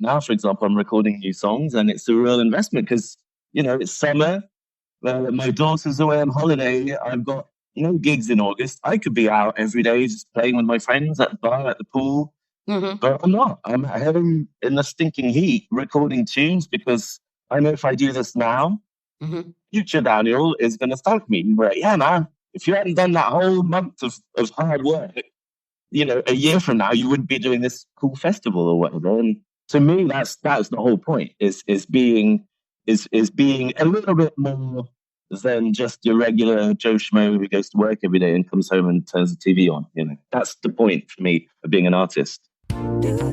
now, for example, I'm recording new songs, and it's a real investment because, it's summer. My daughter's away on holiday. I've got no gigs in August. I could be out every day just playing with my friends at the bar, at the pool. But I'm not. I'm at home in the stinking heat recording tunes because I know if I do this now, future Daniel is going to thank me. But yeah, man, if you hadn't done that whole month of hard work, a year from now, you wouldn't be doing this cool festival or whatever. And to me, that's the whole point is being a little bit more than just your regular Joe Schmo who goes to work every day and comes home and turns the TV on. That's the point for me of being an artist.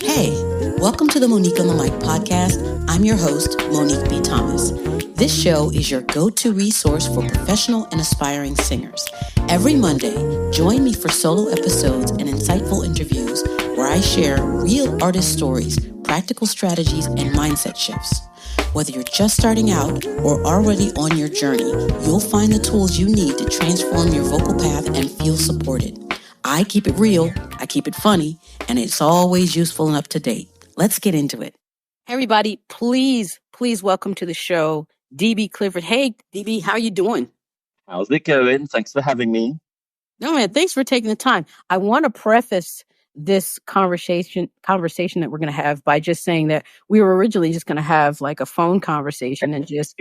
Hey, welcome to the Monique on the Mic podcast. I'm your host, Monique B. Thomas. This show is your go-to resource for professional and aspiring singers. Every Monday, join me for solo episodes and insightful interviews where I share real artist stories, practical strategies, and mindset shifts. Whether you're just starting out or already on your journey, you'll find the tools you need to transform your vocal path and feel supported. I keep it real, I keep it funny, and it's always useful and up to date. Let's get into it. Everybody, please welcome to the show, dbClifford. Hey, DB, how you doing? How's it going? Thanks for having me. No, man, thanks for taking the time. I want to preface this conversation that we're going to have by just saying that we were originally just going to have like a phone conversation and just,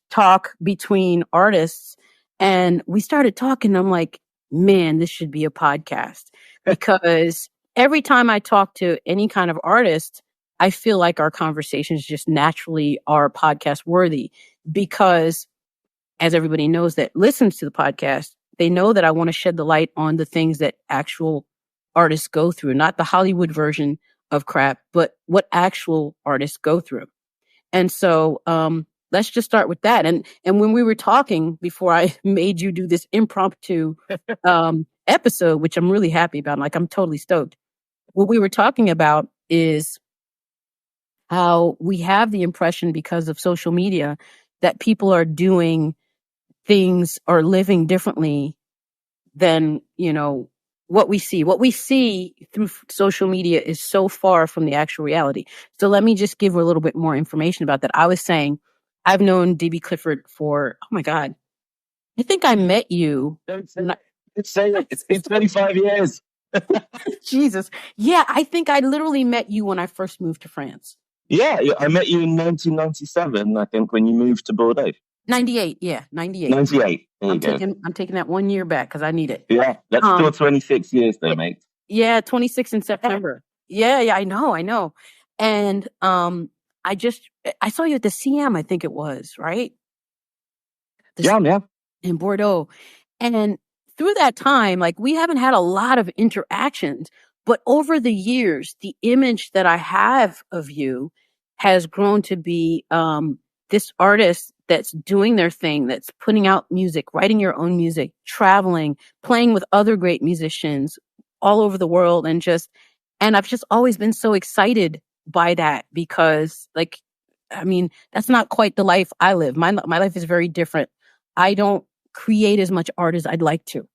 talk between artists. And we started talking. I'm like, man, this should be a podcast because every time I talk to any kind of artist, I feel like our conversations just naturally are podcast worthy because as everybody knows that listens to the podcast, they know that I want to shed the light on the things that actual artists go through, not the Hollywood version of crap, but what actual artists go through. And so, let's just start with that. And when we were talking before I made you do this impromptu episode, which I'm really happy about, like I'm totally stoked. What we were talking about is how we have the impression because of social media that people are doing things or living differently than, what we see. What we see through social media is so far from the actual reality. So let me just give a little bit more information about that. I was saying, I've known dbClifford for, oh my God, I think I met you. Don't say it. It's been 25 years. Jesus. Yeah, I think I literally met you when I first moved to France. Yeah, I met you in 1997, I think, when you moved to Bordeaux. 98, yeah, 98. 98. I'm taking that 1 year back because I need it. Yeah, that's still 26 years though, mate. Yeah, 26 in September. Yeah, I know. And I saw you at the CM, I think it was, right? Yeah. In Bordeaux. And through that time, like we haven't had a lot of interactions, but over the years, the image that I have of you has grown to be this artist that's doing their thing, that's putting out music, writing your own music, traveling, playing with other great musicians all over the world. And I've just always been so excited by that because that's not quite the life I live. My life is very different. I don't create as much art as I'd like to.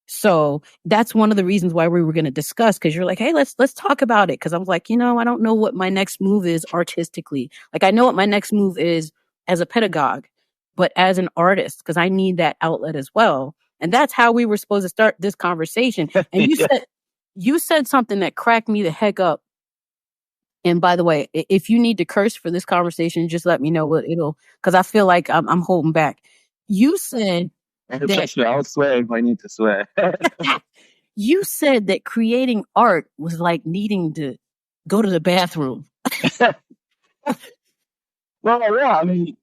So that's one of the reasons why we were going to discuss, because you're like, hey, let's talk about it. Because I was like, I don't know what my next move is artistically. Like I know what my next move is as a pedagogue, but as an artist, because I need that outlet as well. And that's how we were supposed to start this conversation. And you said something that cracked me the heck up. And by the way, if you need to curse for this conversation, just let me know what because I feel like I'm holding back. You said I'll swear if I need to swear. You said that creating art was like needing to go to the bathroom. Well, yeah, I mean,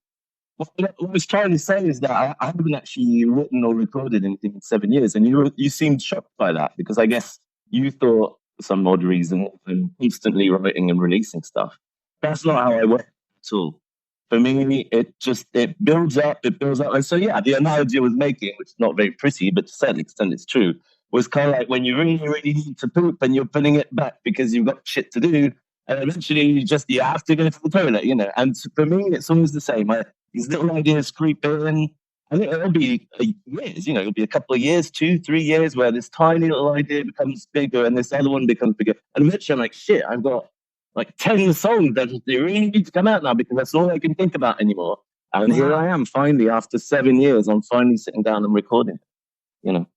what I was trying to say is that I haven't actually written or recorded anything in 7 years, and you seemed shocked by that because I guess you thought for some odd reason I'm constantly writing and releasing stuff. That's not how I work at all. For me, it builds up. And so, yeah, the analogy I was making, which is not very pretty, but to a certain extent it's true, was kind of like when you really, really need to poop and you're putting it back because you've got shit to do. And eventually you have to go to the toilet, And for me, it's always the same. These little ideas creep in. I think it'll be years, it'll be a couple of years, 2-3 years, where this tiny little idea becomes bigger and this other one becomes bigger. And eventually I'm like, shit, I've got like 10 songs that they really need to come out now because that's all I can think about anymore. And here I am finally, after 7 years, I'm finally sitting down and recording, you know.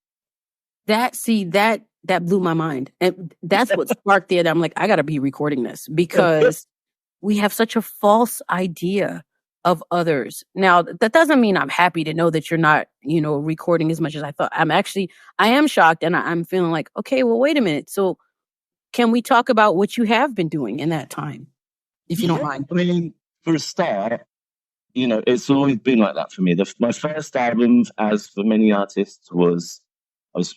That blew my mind. And that's what sparked it. I'm like, I got to be recording this because we have such a false idea of others. Now, that doesn't mean I'm happy to know that you're not, recording as much as I thought. I am shocked, and I'm feeling like, okay, well, wait a minute. So can we talk about what you have been doing in that time, if you don't mind? I mean, for a start, it's always been like that for me. My first album, as for many artists, I was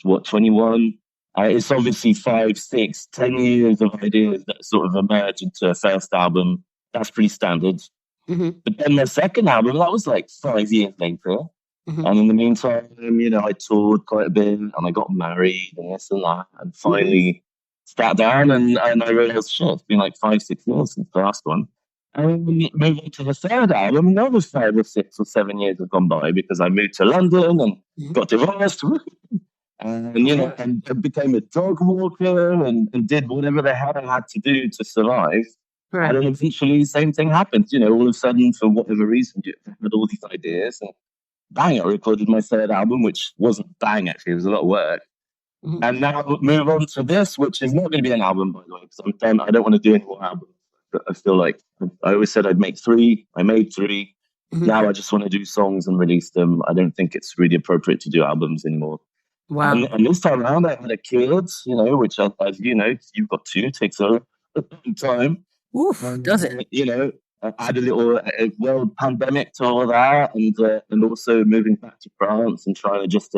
21. It's obviously 5, 6, 10 years of ideas that sort of emerge into a first album. That's pretty standard. Mm-hmm. But then my second album, that was like 5 years later. Mm-hmm. And in the meantime, I toured quite a bit and I got married and this and that. And finally sat down and I realized, shit, it's been like 5, 6 years since the last one. And moving to the third album, another 5 or 6 or 7 years have gone by because I moved to London and got divorced. And, and became a dog walker and did whatever the hell I had to do to survive. Right. And then eventually the same thing happened. All of a sudden, for whatever reason, you had all these ideas. And bang, I recorded my third album, which wasn't bang, actually. It was a lot of work. Mm-hmm. And now move on to this, which is not going to be an album, by the way, because I'm done. I don't want to do any more albums. I feel like I always said I'd make 3. I made 3. Mm-hmm. Now I just want to do songs and release them. I don't think it's really appropriate to do albums anymore. Wow. And this time around, I had a kid, which, as you've got 2, takes a long time. Oof, does it? I had a little world pandemic to all that, and also moving back to France and trying to just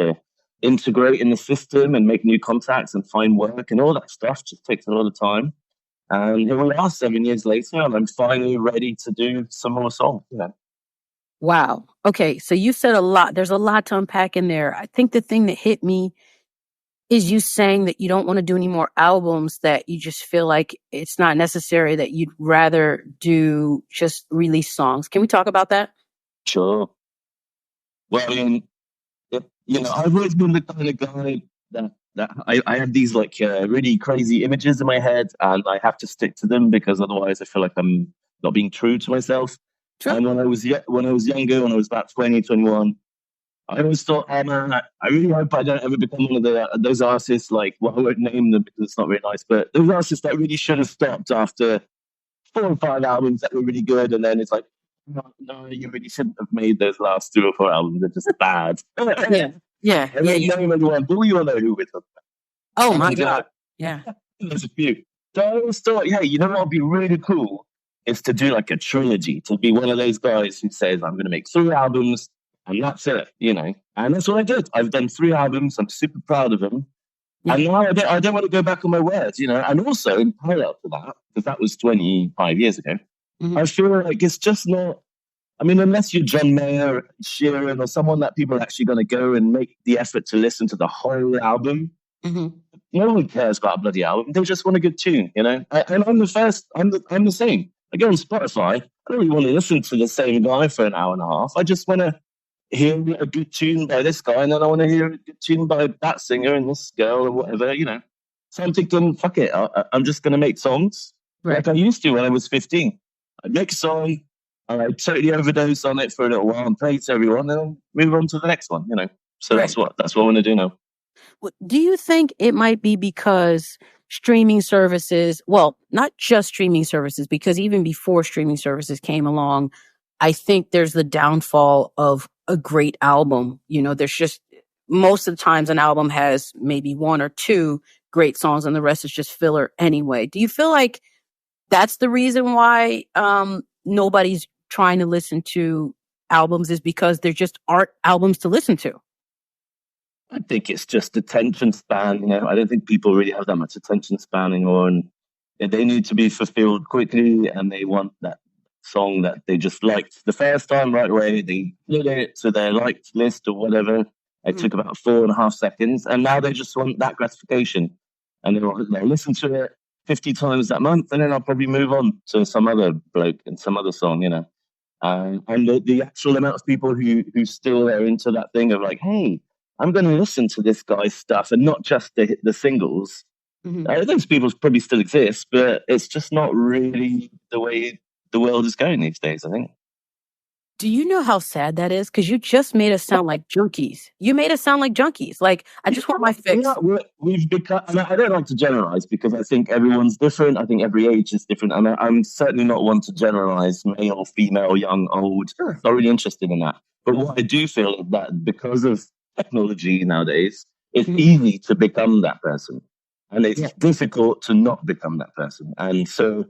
integrate in the system and make new contacts and find work and all that stuff just takes a lot of time. And here we are 7 years later, and I'm finally ready to do some more songs. Wow. Okay, so you said a lot. There's a lot to unpack in there. I think the thing that hit me is you saying that you don't want to do any more albums, that you just feel like it's not necessary, that you'd rather do just release songs. Can we talk about that? Sure. Well, I mean, I've always been the kind of guy that I have these like really crazy images in my head and I have to stick to them because otherwise I feel like I'm not being true to myself. True. And when I was younger, when I was about 20, 21, I always thought, oh man, I really hope I don't ever become one of those artists, like, well, I won't name them because it's not very nice, but those artists that really should have stopped after 4 or 5 albums that were really good, and then it's like, no, you really shouldn't have made those last 2 or 4 albums. They're just bad. Yeah. Name anyone, but we all know who we're talking about. Oh my God. Yeah. There's a few. So I always thought, what would be really cool is to do like a trilogy, to be one of those guys who says, I'm going to make 3 albums, and that's it, And that's what I did. I've done 3 albums. I'm super proud of them. Yeah. And now I don't want to go back on my words, And also, in parallel to that, because that was 25 years ago, I feel like it's just not, unless you're John Mayer, Sheeran, or someone that people are actually going to go and make the effort to listen to the whole album, no one cares about a bloody album. They just want a good tune, And I'm the same. I go on Spotify. I don't really want to listen to the same guy for an hour and a half. I just want to hear a good tune by this guy, and then I want to hear a good tune by that singer and this girl or whatever, So I'm thinking, fuck it, I'm just going to make songs like I used to when I was 15. I'd make a song, I'd totally overdose on it for a little while and play it to everyone, and then move on to the next one, So that's what I want to do now. Do you think it might be because streaming services, well, not just streaming services, because even before streaming services came along, I think there's the downfall of a great album. There's just, most of the times an album has maybe 1 or 2 great songs and the rest is just filler anyway. Do you feel like that's the reason why nobody's trying to listen to albums, is because there just aren't albums to listen to? I think it's just attention span. I don't think people really have that much attention span anymore, and they need to be fulfilled quickly, and they want that song that they just liked the first time right away. They put it to their liked list or whatever. It took about 4.5 seconds, and now they just want that gratification, and they'll listen to it 50 times that month, and then I'll probably move on to some other bloke and some other song, And the actual amount of people who still are into that thing of like, hey, I'm going to listen to this guy's stuff and not just the singles. Those people probably still exist, but it's just not really the way the world is going these days, I think. Do you know how sad that is? Because you just made us sound like junkies. You made us sound like junkies. Like, I just want my fix. Yeah, we've become, and I don't like to generalize because I think everyone's different. I think every age is different. And I'm certainly not one to generalize male, female, young, old. Sure. Not really interested in that. But what I do feel is that because of technology nowadays, it's easy to become that person. And it's difficult to not become that person. And so at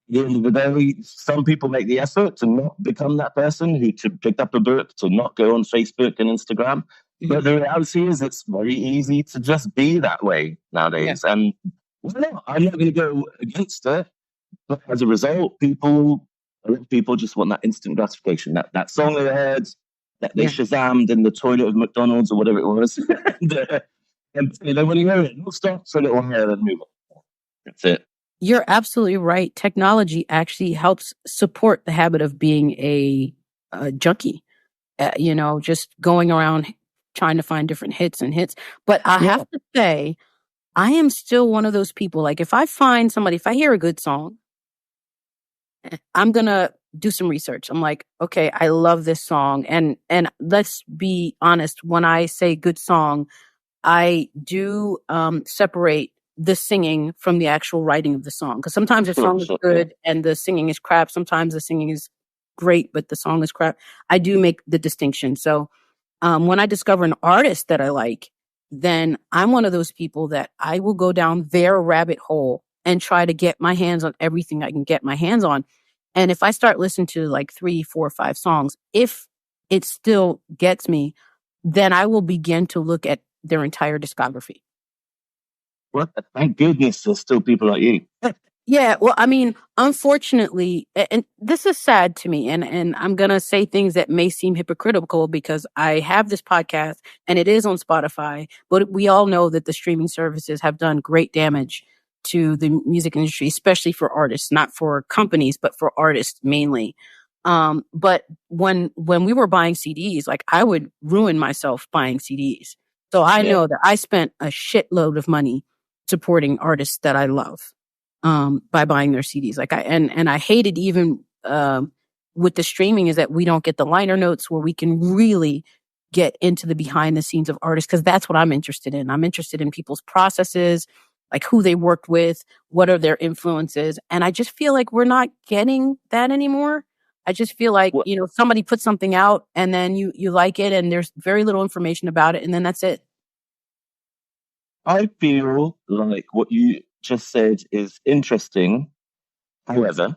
the end of the day, some people make the effort to not become that person, who to pick up a book, to not go on Facebook and Instagram. But the reality is, it's very easy to just be that way nowadays. Yeah. And well, I'm not going to go against it. But as a result, a lot of people just want that instant gratification. That song they heard, that they Shazammed in the toilet of McDonald's or whatever it was. and they want to hear it. We'll stop for a little while and move on. That's it. You're absolutely right. Technology actually helps support the habit of being a junkie, just going around trying to find different hits. But I have to say, I am still one of those people. Like, if I hear a good song, I'm going to do some research. I'm like, okay, I love this song. And let's be honest, when I say good song, I do separate the singing from the actual writing of the song. Because sometimes the song is good and the singing is crap. Sometimes the singing is great, but the song is crap. I do make the distinction. So when I discover an artist that I like, then I'm one of those people that I will go down their rabbit hole and try to get my hands on everything I can get my hands on. And if I start listening to like 3, 4, 5 songs, if it still gets me, then I will begin to look at their entire discography. Well, thank goodness there's still people like you. Yeah, well, I mean, unfortunately, and this is sad to me, and I'm going to say things that may seem hypocritical because I have this podcast and it is on Spotify, but we all know that the streaming services have done great damage to the music industry, especially for artists, not for companies, but for artists mainly. But when we were buying CDs, like, I would ruin myself buying CDs. So I know that I spent a shitload of money supporting artists that I love by buying their CDs. Like, I hated even with the streaming is that we don't get the liner notes where we can really get into the behind the scenes of artists, because that's what I'm interested in. I'm interested in people's processes, like who they worked with, what are their influences. And I just feel like we're not getting that anymore. I just feel like, somebody puts something out and then you like it and there's very little information about it and then that's it. I feel like what you just said is interesting. However,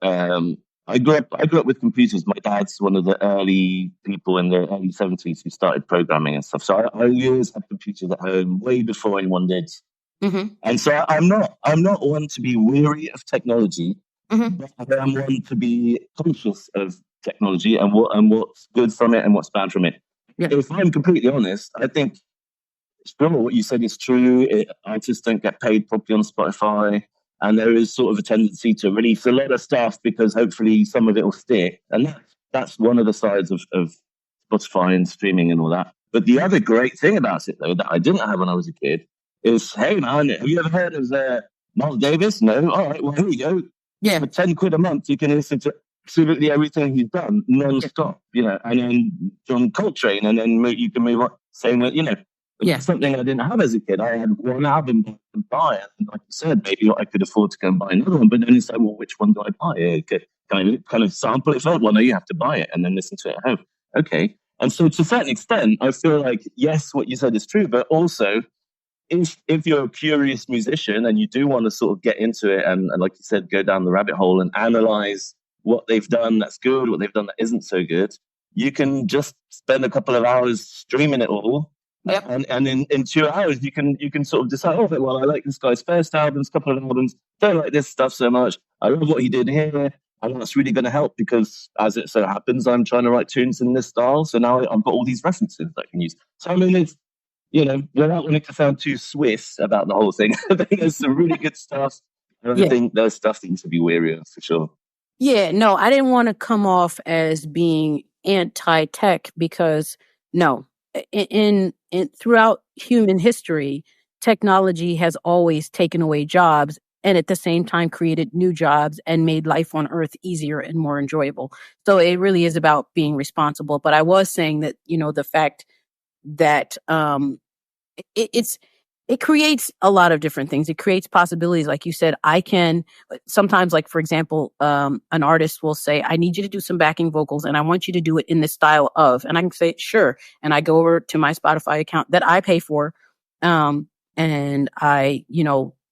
I grew up with computers. My dad's one of the early people in the early 70s who started programming and stuff. So I always had computers at home way before anyone did. Mm-hmm. And so I'm not one to be weary of technology, but I'm one to be conscious of technology and what's good from it and what's bad from it. Yeah. If I'm completely honest, I think what you said is true. Artists don't get paid properly on Spotify, and there is sort of a tendency to release a lot of stuff because hopefully some of it will stick. And that's one of the sides of Spotify and streaming and all that. But the other great thing about it, though, that I didn't have when I was a kid is, hey, man, have you ever heard of Miles Davis? No? All right, well, here you go. Yeah. For £10 a month, you can listen to absolutely everything he's done non-stop, and then John Coltrane, and then you can move on. Same with, something I didn't have as a kid. I had one album to buy, and like you said, maybe I could afford to go and buy another one. But then it's like, well, which one do I buy? Kind of sample it first. Well, no, you have to buy it and then listen to it at home. Okay. And so to a certain extent, I feel like, yes, what you said is true, but also if you're a curious musician and you do want to sort of get into it and like you said, go down the rabbit hole and analyze what they've done that's good, what they've done that isn't so good, you can just spend a couple of hours streaming it all. Yep. And in 2 hours, you can sort of decide, well, I like this guy's first albums, couple of albums, don't like this stuff so much. I love what he did here. And that's really going to help because, as it so happens, I'm trying to write tunes in this style. So now I've got all these references that I can use. So, I mean, it's, without wanting to sound too Swiss about the whole thing, I think there's some really good stuff. And I think there's stuff that you should be wary of for sure. Yeah, no, I didn't want to come off as being anti-tech because, no, in throughout human history, technology has always taken away jobs and at the same time created new jobs and made life on Earth easier and more enjoyable. So it really is about being responsible. But I was saying that, the fact that it's it creates a lot of different things. It creates possibilities. Like you said, I can sometimes, like, for example, an artist will say, I need you to do some backing vocals and I want you to do it in this style of, and I can say, sure. And I go over to my Spotify account that I pay for. And I,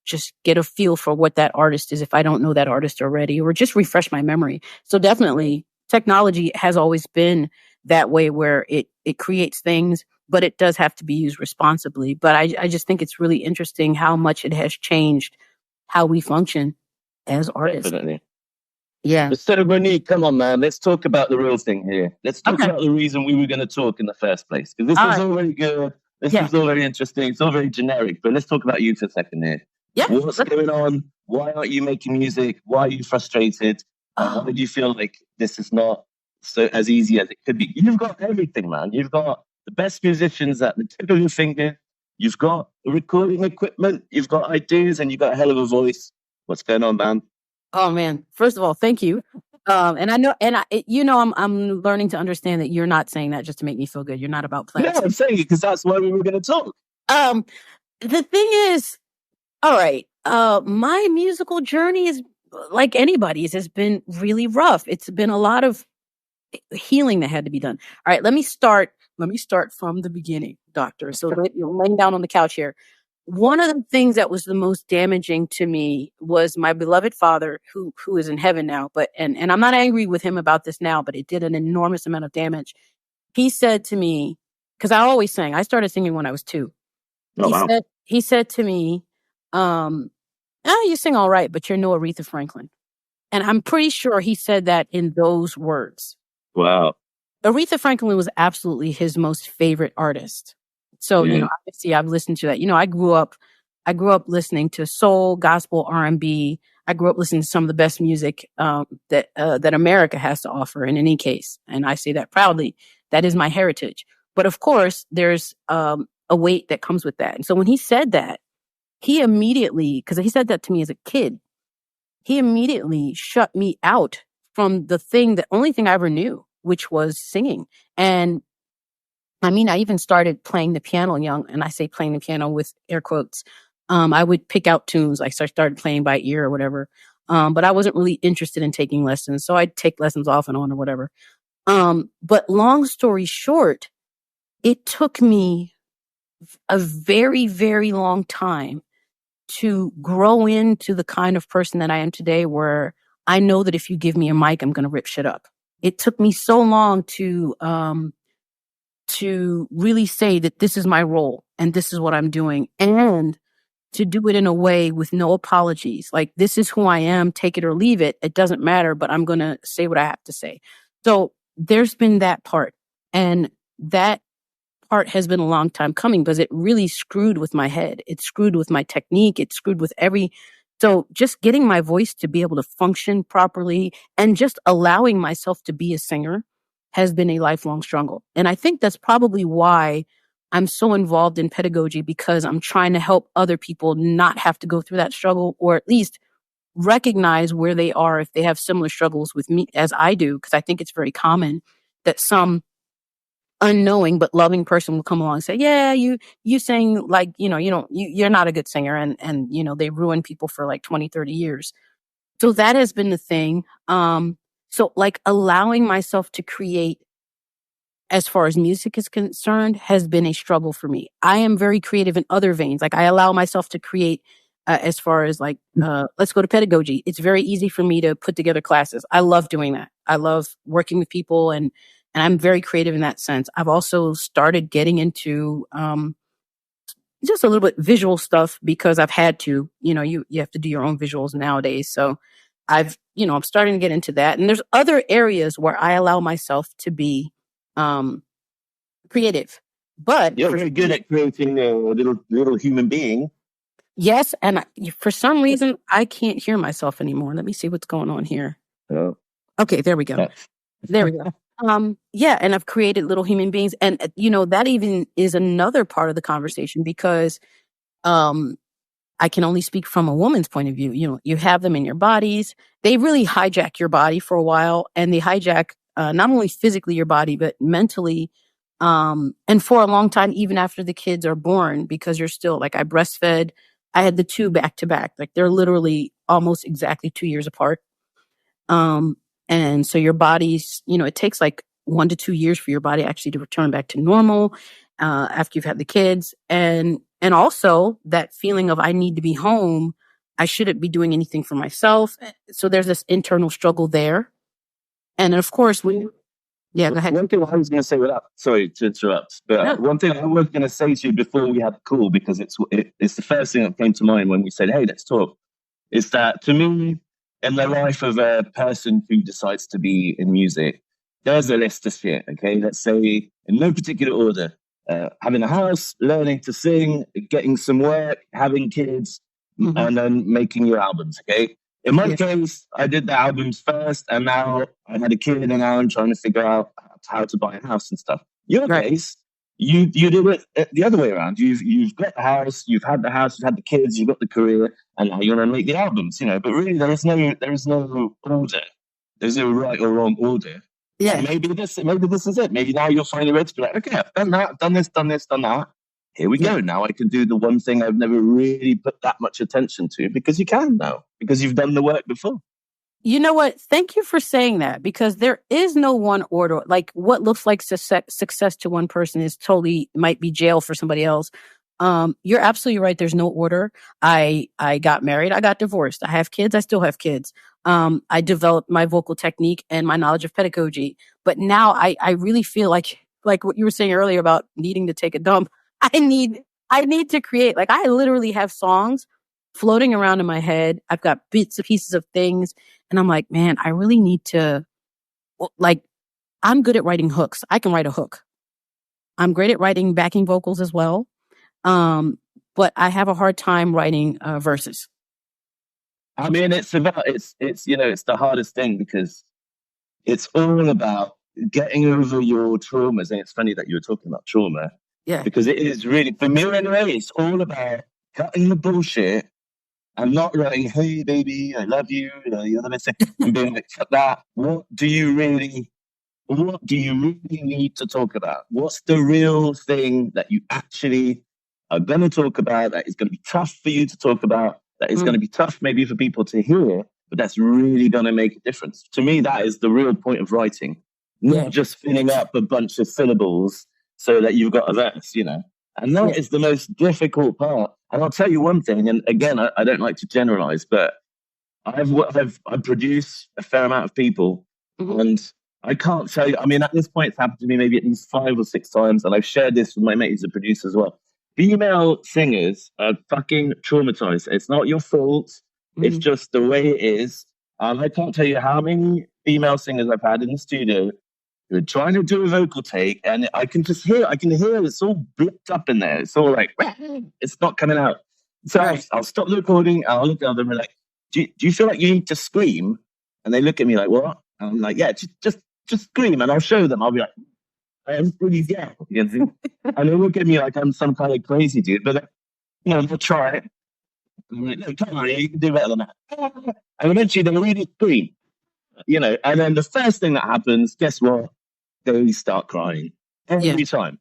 just get a feel for what that artist is if I don't know that artist already, or just refresh my memory. So definitely technology has always been that way, where it creates things, but it does have to be used responsibly. But I just think it's really interesting how much it has changed how we function as artists. Definitely. Yeah. Instead of Monique, come on, man. Let's talk about the real thing here. Let's talk Okay. about the reason we were going to talk in the first place. Because this was all very good. This was all very interesting. It's all very generic. But let's talk about you for a second here. Yeah. What's going on? Why aren't you making music? Why are you frustrated? Why do you feel like this is not so as easy as it could be? You've got everything, man. You've got the best musicians at the tip of your finger. You've got recording equipment. You've got ideas, and you've got a hell of a voice. What's going on, man? Oh man! First of all, thank you. And I know, and I'm learning to understand that you're not saying that just to make me feel good. You're not about playing. Yeah, I'm saying it because that's why we were going to talk. The thing is, all right. My musical journey is like anybody's. Has been really rough. It's been a lot of healing that had to be done. All right, let me start from the beginning, doctor. So you're laying down on the couch here. One of the things that was the most damaging to me was my beloved father, who is in heaven now. But and I'm not angry with him about this now, but it did an enormous amount of damage. He said to me, because I always sang. I started singing when I was 2. He said to me, you sing all right, but you're no Aretha Franklin. And I'm pretty sure he said that in those words. Wow. Aretha Franklin was absolutely his most favorite artist. So, obviously I've listened to that. I grew up listening to soul, gospel, R&B. I grew up listening to some of the best music that America has to offer in any case. And I say that proudly. That is my heritage. But of course, there's a weight that comes with that. And so when he said that, he immediately, because he said that to me as a kid, he immediately shut me out from the only thing I ever knew, which was singing. And I mean, I even started playing the piano young, and I say playing the piano with air quotes. I would pick out tunes. I started playing by ear or whatever. But I wasn't really interested in taking lessons. So I'd take lessons off and on or whatever. But long story short, it took me a very, very long time to grow into the kind of person that I am today, where I know that if you give me a mic, I'm going to rip shit up. It took me so long to really say that this is my role and this is what I'm doing, and to do it in a way with no apologies. Like, this is who I am, take it or leave it. It doesn't matter, but I'm going to say what I have to say. So there's been that part, and that part has been a long time coming, because it really screwed with my head. It screwed with my technique. It screwed with so just getting my voice to be able to function properly and just allowing myself to be a singer has been a lifelong struggle. And I think that's probably why I'm so involved in pedagogy, because I'm trying to help other people not have to go through that struggle, or at least recognize where they are if they have similar struggles with me as I do. Because I think it's very common that some unknowing but loving person will come along and say, yeah, you sing like, you're not a good singer. And they ruin people for like 20, 30 years. So that has been the thing. So like allowing myself to create, as far as music is concerned, has been a struggle for me. I am very creative in other veins. Like, I allow myself to create as far as like, let's go to pedagogy. It's very easy for me to put together classes. I love doing that. I love working with people, and I'm very creative in that sense. I've also started getting into just a little bit visual stuff, because I've had to, you have to do your own visuals nowadays. So I'm starting to get into that. And there's other areas where I allow myself to be creative. But you're very good at creating a little human being. Yes, and for some reason I can't hear myself anymore. Let me see what's going on here. Oh. Okay, there we go. There we go. Yeah, and I've created little human beings, and that even is another part of the conversation, because I can only speak from a woman's point of view. You know, you have them in your bodies. They really hijack your body for a while, and they hijack not only physically your body, but mentally. And for a long time, even after the kids are born, because you're still like, I breastfed. I had the two back to back. Like they're literally almost exactly 2 years apart. And so your body's, you know, it takes like 1 to 2 years for your body actually to return back to normal after you've had the kids. And also that feeling of I need to be home. I shouldn't be doing anything for myself. So there's this internal struggle there. And of course, yeah, go ahead. One thing I was going to say sorry to interrupt, but one thing I was going to say to you before we had the call, because it's the first thing that came to mind when we said, hey, let's talk, is that to me, in the life of a person who decides to be in music, there's a list of shit, okay? Let's say, in no particular order, having a house, learning to sing, getting some work, having kids, and then making your albums, okay? In my case, I did the albums first, and now I had a kid, and now I'm trying to figure out how to buy a house and stuff. Your case, you did it the other way around. You've got the house, you've had the kids, you've got the career, and now you're going to make the albums, you know. But really, there is no order. There's no right or wrong order. Yeah. And maybe this is it. Maybe now you're finally ready to be like, okay, I've done that, I've done this, done that. Here we go. Now I can do the one thing I've never really put that much attention to, because you can now, because you've done the work before. You know what? Thank you for saying that, because there is no one order. Like what looks like success to one person might be jail for somebody else. You're absolutely right. There's no order. I got married. I got divorced. I have kids. I still have kids. I developed my vocal technique and my knowledge of pedagogy. But now I really feel like what you were saying earlier about needing to take a dump. I need to create. Like I literally have songs floating around in my head. I've got bits and pieces of things. And I'm like, man, I really need to, like, I'm good at writing hooks. I can write a hook. I'm great at writing backing vocals as well. But I have a hard time writing verses. I mean, it's you know, it's the hardest thing, because it's all about getting over your traumas. And it's funny that you were talking about trauma. Yeah. Because it is really, for me anyway, it's all about cutting the bullshit and not writing, hey, baby, I love you, the other thing, and being like, cut that. What do you really need to talk about? What's the real thing that you actually are going to talk about, that is going to be tough for you to talk about, that is going to be tough maybe for people to hear, but that's really going to make a difference? To me, that is the real point of writing, not just filling up a bunch of syllables so that you've got a verse, you know. And that is the most difficult part. And I'll tell you one thing, and again, I don't like to generalize, but I produce a fair amount of people, and I can't tell you, I mean, at this point, it's happened to me maybe at least 5 or 6 times, and I've shared this with my mate who's a producer as well. Female singers are fucking traumatized. It's not your fault. It's just the way it is. I can't tell you how many female singers I've had in the studio who are trying to do a vocal take, and I can hear it's all blipped up in there. It's all like, it's not coming out. So I'll stop the recording, and I'll look at them and like, do you feel like you need to scream? And they look at me like, what? And I'm like, yeah, just scream. And I'll show them. I'll be like, I am really yeah. And they look at me like I'm some kind of crazy dude. But they'll try it. I'm like, no, come on, you can do better than that. And eventually they'll really scream, And then the first thing that happens, guess what? They start crying every time.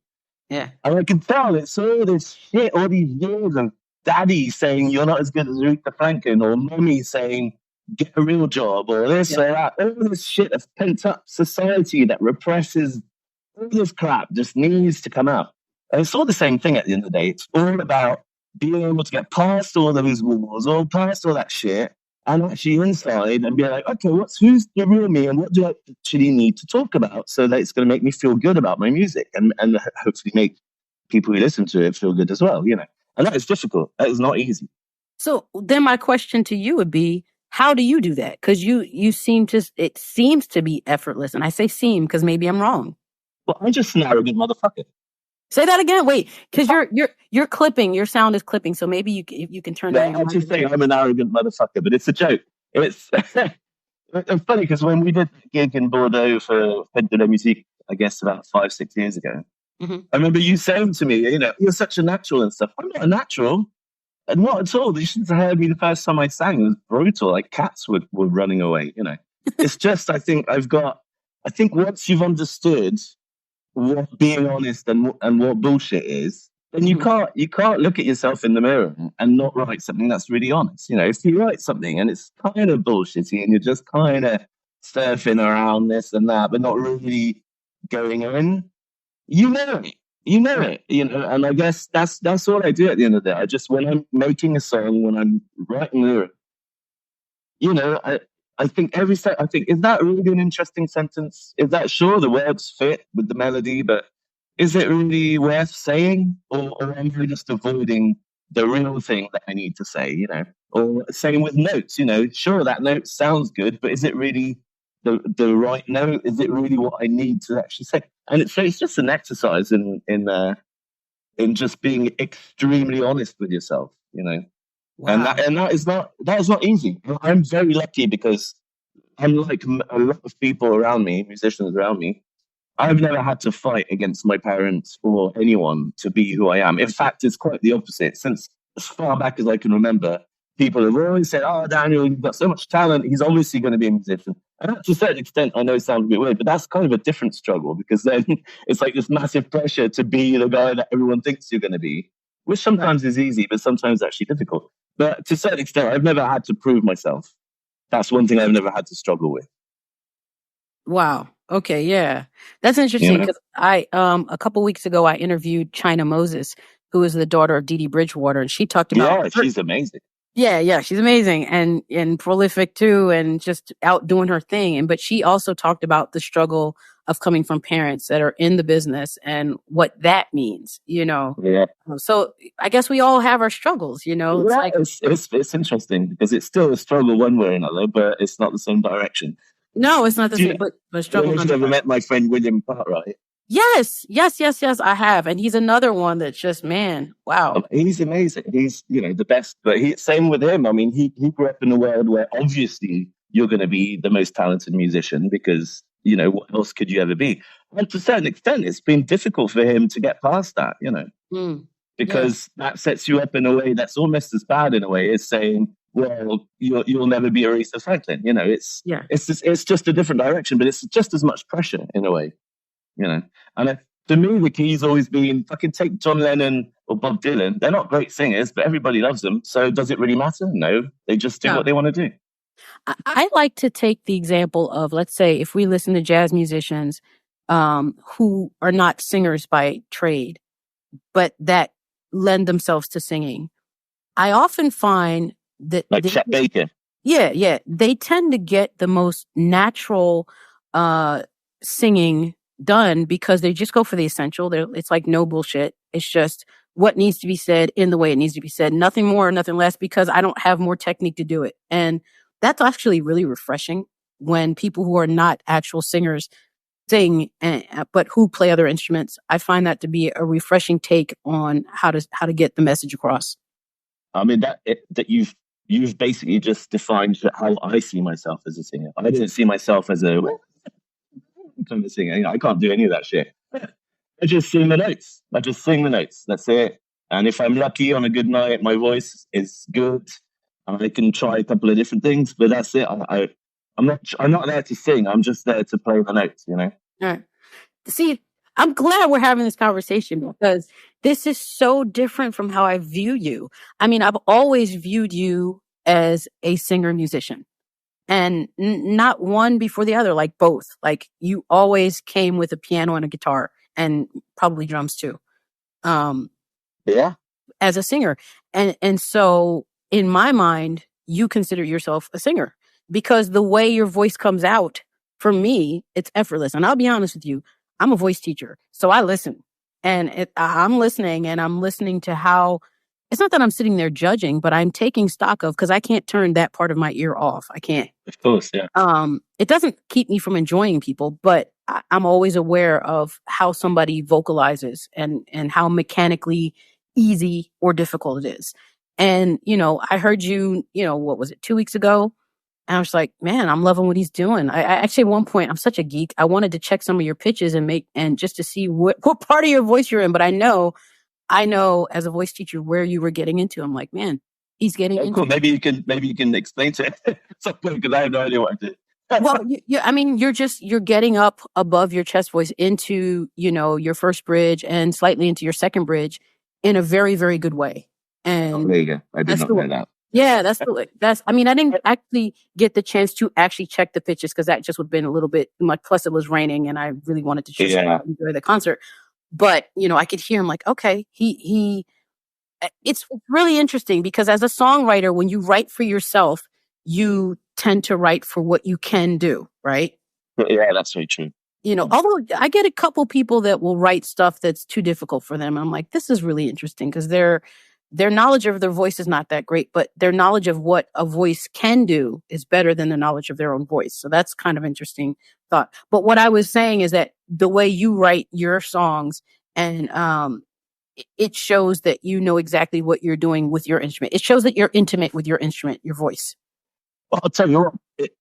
Yeah. And I can tell it's all this shit, all these years of daddy saying you're not as good as Aretha Franklin, or mommy saying get a real job, or this or that. All this shit of pent up society that represses all this crap just needs to come out. And it's all the same thing at the end of the day. It's all about being able to get past all those walls, or past all that shit, and actually inside and be like, okay, who's the real me, and what do I actually need to talk about, so that it's going to make me feel good about my music, and hopefully make people who listen to it feel good as well, And that is difficult. That is not easy. So then my question to you would be, how do you do that? Because it seems to be effortless. And I say seem because maybe I'm wrong. Well, I'm just an arrogant motherfucker. Say that again. Wait, because you're clipping. Your sound is clipping. So maybe you can turn that. I'm just saying I'm an arrogant motherfucker, but it's a joke. It's funny because when we did a gig in Bordeaux for Universal Music, I guess about 5-6 years ago, I remember you saying to me, you're such a natural and stuff. I'm not a natural. Not at all. You should have heard me the first time I sang. It was brutal. Like cats were running away, you know. It's just, I think once you've understood what being honest and what bullshit is, then you can't look at yourself in the mirror and not write something that's really honest. You know, if you write something and it's kind of bullshitty and you're just kind of surfing around this and that, but not really going in, you know it. You know it, you know, and I guess that's what I do at the end of the day. I just, when I'm making a song, when I'm writing lyrics, you know, I think I think, is that really an interesting sentence? Is that, sure, the words fit with the melody, but is it really worth saying? Or am I just avoiding the real thing that I need to say, you know? Or same with notes, you know, sure, that note sounds good, but is it really the right note? Is it really what I need to actually say? And it's just an exercise in just being extremely honest with yourself, you know. Wow. And that is not easy. I'm very lucky because, unlike a lot of people around me, musicians around me, I've never had to fight against my parents or anyone to be who I am. In fact, it's quite the opposite. Since as far back as I can remember, people have always said, "Oh, Daniel, you've got so much talent. He's obviously going to be a musician." And to a certain extent, I know it sounds a bit weird, but that's kind of a different struggle, because then it's like this massive pressure to be the guy that everyone thinks you're going to be, which sometimes is easy, but sometimes actually difficult. But to a certain extent, I've never had to prove myself. That's one thing I've never had to struggle with. Wow. Okay. Yeah. That's interesting, because I, a couple weeks ago, I interviewed China Moses, who is the daughter of Dee Dee Bridgewater, and she talked about. Yeah, she's amazing. Yeah, she's amazing and prolific too, and just out doing her thing. But she also talked about the struggle of coming from parents that are in the business and what that means, you know. Yeah. So I guess we all have our struggles, you know. It's like, it's interesting because it's still a struggle one way or another, but it's not the same direction. No, it's not the same. But struggle. You've never met my friend William Cartwright? Yes, I have, and he's another one that's just, man, wow. He's amazing. He's, you know, the best. But same with him. I mean, he grew up in a world where obviously you're going to be the most talented musician, because, you know, what else could you ever be? And to a certain extent, it's been difficult for him to get past that, you know, because that sets you up in a way that's almost as bad in a way as saying, well, you'll never be Aretha Franklin. You know, it's just a different direction, but it's just as much pressure in a way. You know, and to me, the key's always been, fucking take John Lennon or Bob Dylan. They're not great singers, but everybody loves them. So does it really matter? No, they just do what they want to do. I like to take the example of, let's say, if we listen to jazz musicians who are not singers by trade, but that lend themselves to singing. I often find that, like Chet Baker. Yeah, they tend to get the most natural singing done, because they just go for the essential. It's like no bullshit. It's just what needs to be said in the way it needs to be said. Nothing more, nothing less, because I don't have more technique to do it. And that's actually really refreshing when people who are not actual singers sing, but who play other instruments. I find that to be a refreshing take on how to get the message across. I mean, that you've basically just defined how I see myself as a singer. I didn't see myself as a kind of singer. You know, I can't do any of that shit. I just sing the notes. That's it. And if I'm lucky on a good night, my voice is good. I can try a couple of different things, but that's it. I'm not there to sing. I'm just there to play the notes, you know? All right. See, I'm glad we're having this conversation, because this is so different from how I view you. I mean, I've always viewed you as a singer-musician, and not one before the other, like both. Like, you always came with a piano and a guitar, and probably drums too. As a singer. And so in my mind, you consider yourself a singer, because the way your voice comes out, for me, it's effortless. And I'll be honest with you, I'm a voice teacher, so I listen, and I'm listening to how, it's not that I'm sitting there judging, but I'm taking stock of, because I can't turn that part of my ear off. I can't. Of course, yeah. It doesn't keep me from enjoying people, but I'm always aware of how somebody vocalizes and how mechanically easy or difficult it is. And, you know, I heard you, what was it, 2 weeks ago? And I was like, man, I'm loving what he's doing. I actually, at one point, I'm such a geek, I wanted to check some of your pitches and just to see what part of your voice you're in. But I know I know as a voice teacher where you were getting into. I'm like, man, he's getting into. Cool. Maybe you can explain to it something, because I have no idea what I did. Well, I mean, you're getting up above your chest voice into, your first bridge and slightly into your second bridge in a very, very good way. And there you go. I did not know that. Yeah, I mean, I didn't actually get the chance to actually check the pitches because that just would have been a little bit much. Plus, it was raining and I really wanted to just enjoy the concert. But, I could hear him like, okay, it's really interesting because as a songwriter, when you write for yourself, you tend to write for what you can do, right? Yeah, that's very true. Although I get a couple people that will write stuff that's too difficult for them. I'm like, this is really interesting because their knowledge of their voice is not that great, but their knowledge of what a voice can do is better than the knowledge of their own voice. So that's kind of interesting thought. But what I was saying is that the way you write your songs and it shows that you know exactly what you're doing with your instrument. It shows that you're intimate with your instrument, your voice. Well, I'll tell you what,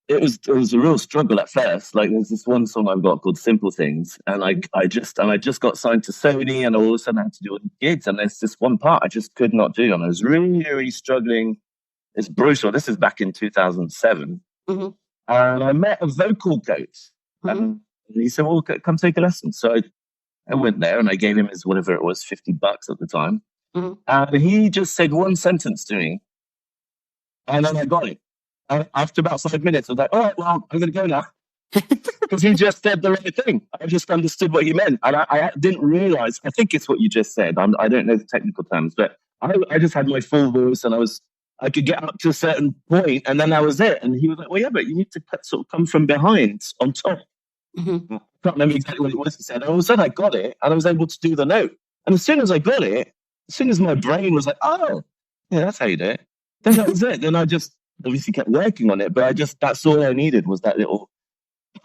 it was a real struggle at first. Like, there's this one song I've got called Simple Things, and I just got signed to Sony, and all of a sudden I had to do all the gigs, and there's this one part I just could not do, and I was really, really struggling. It's brutal. This is back in 2007. Mm-hmm. And I met a vocal coach, and he said, well, come take a lesson. So I went there, and I gave him his, whatever it was, $50 at the time. Mm-hmm. And he just said one sentence to me, and then I got it. After about 5 minutes, I was like, all right, well, I'm going to go now. Because he just said the right thing. I just understood what he meant. And I didn't realize, I think it's what you just said. I don't know the technical terms, but I just had my full voice, and I could get up to a certain point, and then that was it. And he was like, well, yeah, but you need to sort of come from behind on top. Mm-hmm. I can't remember exactly what it was he said. All of a sudden I got it, and I was able to do the note. And as soon as I got it, as soon as my brain was like, oh, yeah, that's how you do it. Then that was it. Then I just obviously kept working on it, but that's all I needed was that little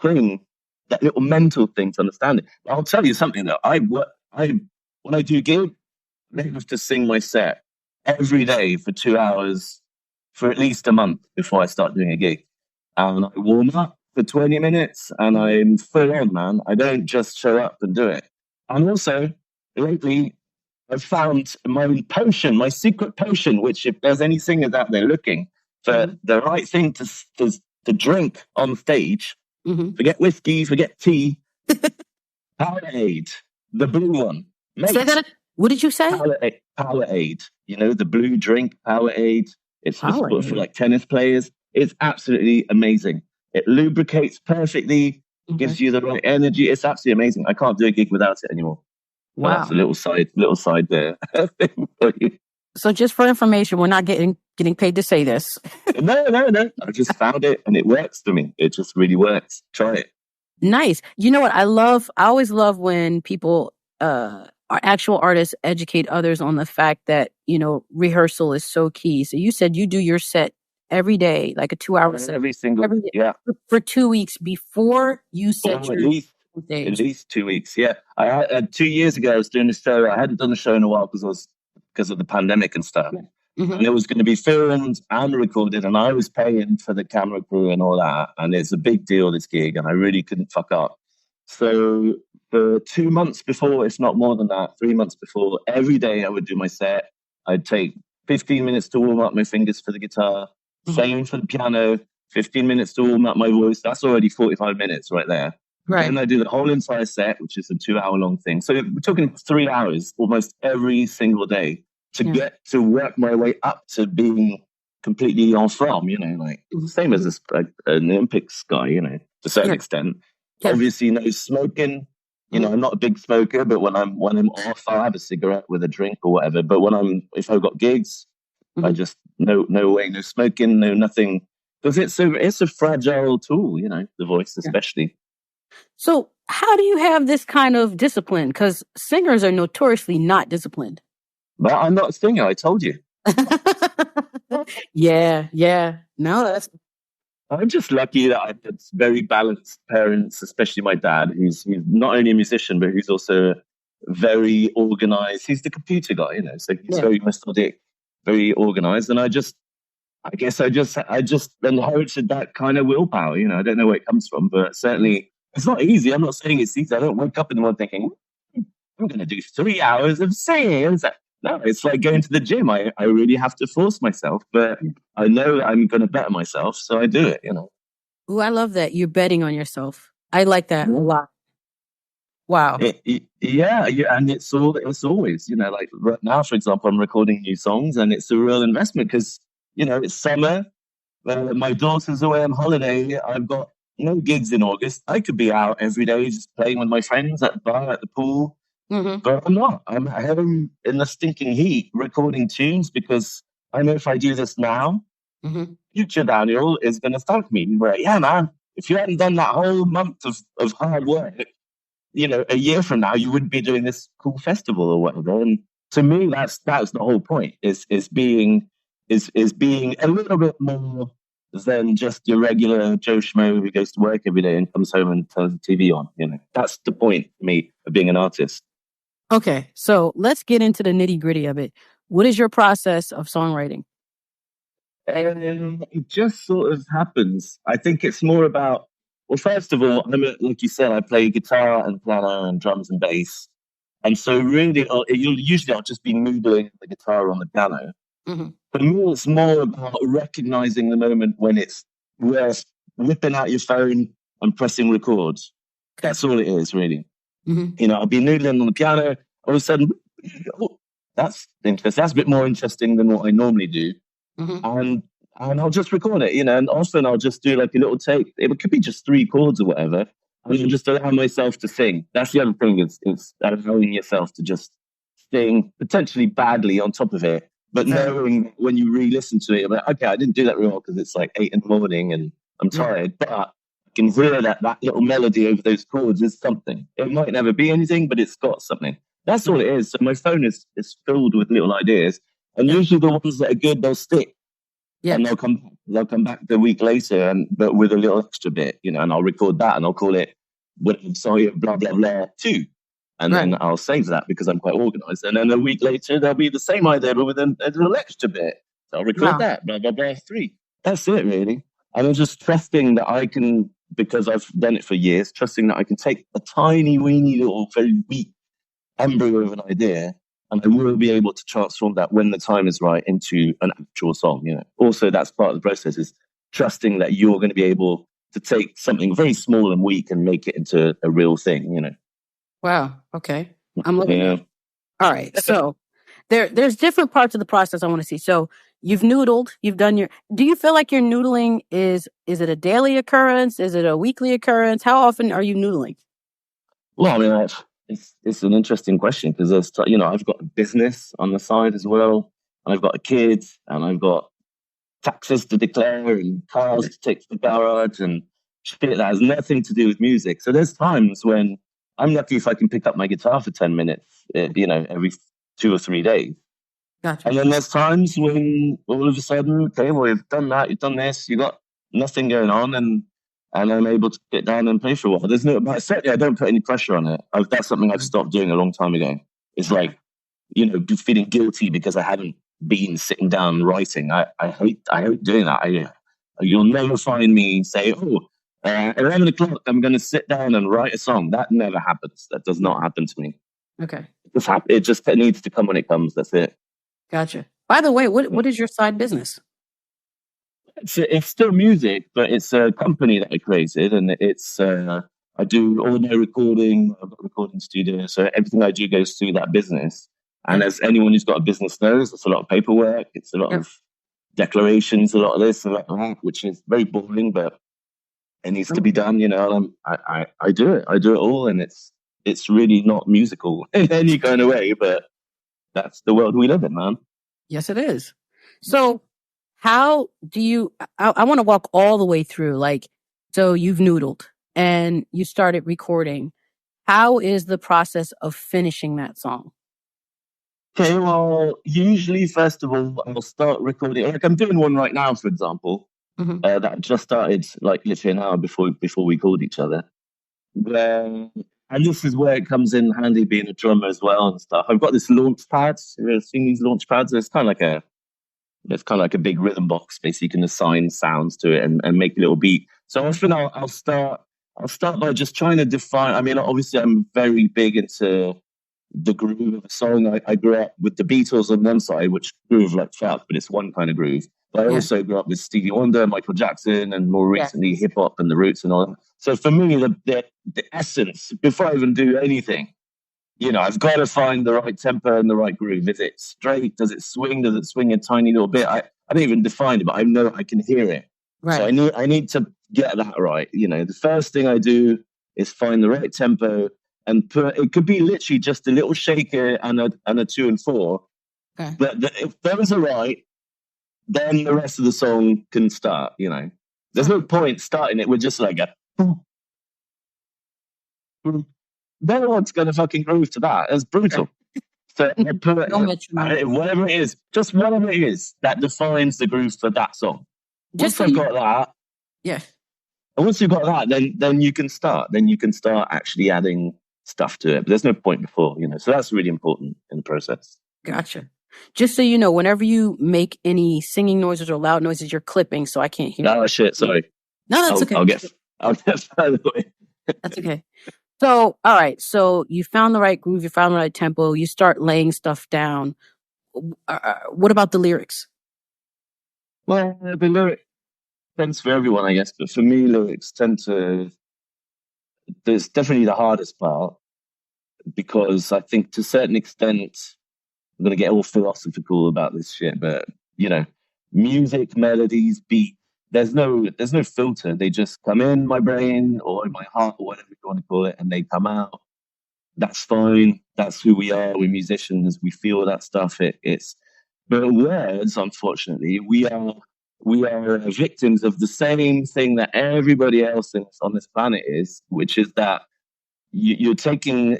thing, that little mental thing to understand it. But I'll tell you something though. When I do gig, I have to sing my set every day for 2 hours for at least a month before I start doing a gig. And I warm up for 20 minutes, and I'm full on, man. I don't just show up and do it. And also, lately, I've found my potion, my secret potion, which if there's any singers out there looking for the right thing to drink on stage, forget whiskey, forget tea, Powerade, the blue one. Say that. What did you say? Powerade. The blue drink, Powerade. It's for like tennis players. It's absolutely amazing. It lubricates perfectly, gives you the right energy. It's absolutely amazing. I can't do a gig without it anymore. Wow. So that's a little side there. So just for information, we're not getting paid to say this. No. I just found it, and it works for me. It just really works. Try it. Nice. You know what? I always love when people, our actual artists, educate others on the fact that, rehearsal is so key. So you said you do your set every day, like a 2-hour set. Every day. Yeah. For 2 weeks before you set your stage. At least 2 weeks, yeah. I had 2 years ago, I was doing a show. I hadn't done a show in a while because of the pandemic and stuff. Yeah. Mm-hmm. And it was going to be filmed and recorded, and I was paying for the camera crew and all that. And it's a big deal, this gig, and I really couldn't fuck up. So for 2 months before, if not more than that, 3 months before, every day I would do my set. I'd take 15 minutes to warm up my fingers for the guitar, same for the piano, 15 minutes to warm up my voice. That's already 45 minutes right there. Right. And I do the whole entire set, which is a 2-hour long thing. So we're talking 3 hours almost every single day to get to work my way up to being completely en forme, like same as an Olympics guy, to a certain extent. Yeah. Obviously, no smoking. I'm not a big smoker, but when I'm off, I'll have a cigarette with a drink or whatever. But if I've got gigs, I just no way, no smoking, no nothing, because it's a fragile tool, the voice especially. So how do you have this kind of discipline? Because singers are notoriously not disciplined. But I'm not a singer, I told you. Yeah. No, I'm just lucky that I had very balanced parents, especially my dad, who's not only a musician, but who's also very organized. He's the computer guy, so he's very methodic, very organized. And I guess I just inherited that kind of willpower, I don't know where it comes from, but certainly it's not easy. I'm not saying it's easy. I don't wake up in the morning thinking, I'm going to do 3 hours of singing. No, it's like going to the gym. I really have to force myself, but I know I'm going to better myself, so I do it, Ooh, I love that. You're betting on yourself. I like that a lot. Wow. Yeah, and it's always, like right now, for example, I'm recording new songs, and it's a real investment because, it's summer. My daughter's away on holiday. I've got no gigs in August. I could be out every day just playing with my friends at the bar, at the pool. Mm-hmm. But I'm not. I'm at home in the stinking heat recording tunes because I know if I do this now, future Daniel is going to thank me. But yeah, man, if you hadn't done that whole month of hard work, a year from now, you wouldn't be doing this cool festival or whatever. And to me, that's the whole point. Is being a little bit more than just your regular Joe Schmo who goes to work every day and comes home and turns the TV on. That's the point for me of being an artist. Okay, so let's get into the nitty gritty of it. What is your process of songwriting? It just sort of happens. I think it's more about, well, first of all, like you said, I play guitar and piano and drums and bass. And so really, I'll just be noodling the guitar on the piano. Mm-hmm. For me, it's more about recognizing the moment when it's worth whipping out your phone and pressing record. That's all it is, really. Mm-hmm. I'll be noodling on the piano. All of a sudden, oh, that's interesting. That's a bit more interesting than what I normally do. Mm-hmm. And I'll just record it, and often I'll just do like a little take. It could be just 3 chords or whatever. And I'll just allow myself to sing. That's the other thing. It's allowing yourself to just sing potentially badly on top of it. But knowing when you re-listen to it, you're like, okay, I didn't do that real well because it's like 8 in the morning and I'm tired. But I can hear that little melody over those chords is something. It might never be anything, but it's got something. That's all it is. So my phone is filled with little ideas. And usually the ones that are good, they'll stick. Yeah. And they'll come back the week later, but with a little extra bit, and I'll record that and I'll call it sorry, blah blah blah 2. And then I'll save that because I'm quite organized. And then a week later there'll be the same idea but with a little extra bit. So I'll record that, blah blah blah 3. That's it really. And I'm just trusting that I can, because I've done it for years, trusting that I can take a tiny weeny little very weak embryo of an idea, and I will be able to transform that when the time is right into an actual song. Also, that's part of the process, is trusting that you're going to be able to take something very small and weak and make it into a real thing. Wow. Okay. I'm looking at it. All right. So there's different parts of the process I want to see. So you've noodled, you've done do you feel like your noodling is it a daily occurrence? Is it a weekly occurrence? How often are you noodling? Well, I mean, it's an interesting question because I've got a business on the side as well, and I've got a kid, and I've got taxes to declare and cars to take to the garage and shit that has nothing to do with music. So there's times when I'm lucky if I can pick up my guitar for 10 minutes, every 2 or 3 days. Gotcha. And then there's times when all of a sudden, okay, well, you've done that, you've done this, you've got nothing going on, and I'm able to get down and play for a while. But certainly I don't put any pressure on it. That's something I've stopped doing a long time ago. It's like, feeling guilty because I haven't been sitting down and writing. I hate doing that. You'll never find me say, 11 o'clock, I'm going to sit down and write a song. That never happens. That does not happen to me. Okay. It just needs to come when it comes. That's it. Gotcha. By the way, what is your side business? It's still music, but it's a company that I created, and I do all my recording. I've got a recording studio, so everything I do goes through that business. And as anyone who's got a business knows, it's a lot of paperwork, it's a lot of declarations, a lot of this, a lot of that, which is very boring, but it needs to be done. And I do it. I do it all, and it's really not musical in any kind of way, but that's the world we live in, man. Yes, it is. So how do you, I want to walk all the way through, so you've noodled and you started recording. How is the process of finishing that song? Okay, well, usually, first of all, I'll start recording. Like I'm doing one right now, for example, that just started like literally an hour before we called each other. And this is where it comes in handy being a drummer as well and stuff. I've got this launch pad. You've seen these launch pads? It's kind of like a big rhythm box. Basically, you can assign sounds to it and make a little beat. So often I'll start by just trying to define. I mean, obviously, I'm very big into the groove of a song. I grew up with the Beatles on one side, which groove like fuck, but it's one kind of groove. But I also grew up with Stevie Wonder, Michael Jackson, and more recently hip hop and the Roots and all that. So for me, the essence, before I even do anything, I've got to find the right tempo and the right groove. Is it straight? Does it swing? Does it swing a tiny little bit? I don't even define it, but I know I can hear it. Right. So I need to get that right. The first thing I do is find the right tempo and it could be literally just a little shaker and a 2/4. Okay. But if those are right, then the rest of the song can start. There's no point starting it with just like a. No one's going to fucking groove to that. It's brutal. So whatever it is, just whatever it is that defines the groove for that song. Once I've got that, and once you've got that, then you can start. Then you can start actually adding stuff to it. But there's no point before, So that's really important in the process. Gotcha. Just so you know, whenever you make any singing noises or loud noises, you're clipping, so I can't hear. Oh shit! Sorry. No, that's okay. I'll get further away. That's okay. So, all right. So you found the right groove, you found the right tempo, you start laying stuff down. What about the lyrics? Well, the lyrics depends for everyone, I guess. But for me, lyrics there's definitely the hardest part because I think to a certain extent, I'm going to get all philosophical about this shit, but, music, melodies, beat, there's no filter. They just come in my brain or in my heart or whatever you want to call it, and they come out. That's fine. That's who we are. We're musicians. We feel that stuff. But words, unfortunately, we are victims of the same thing that everybody else on this planet is, which is that you're taking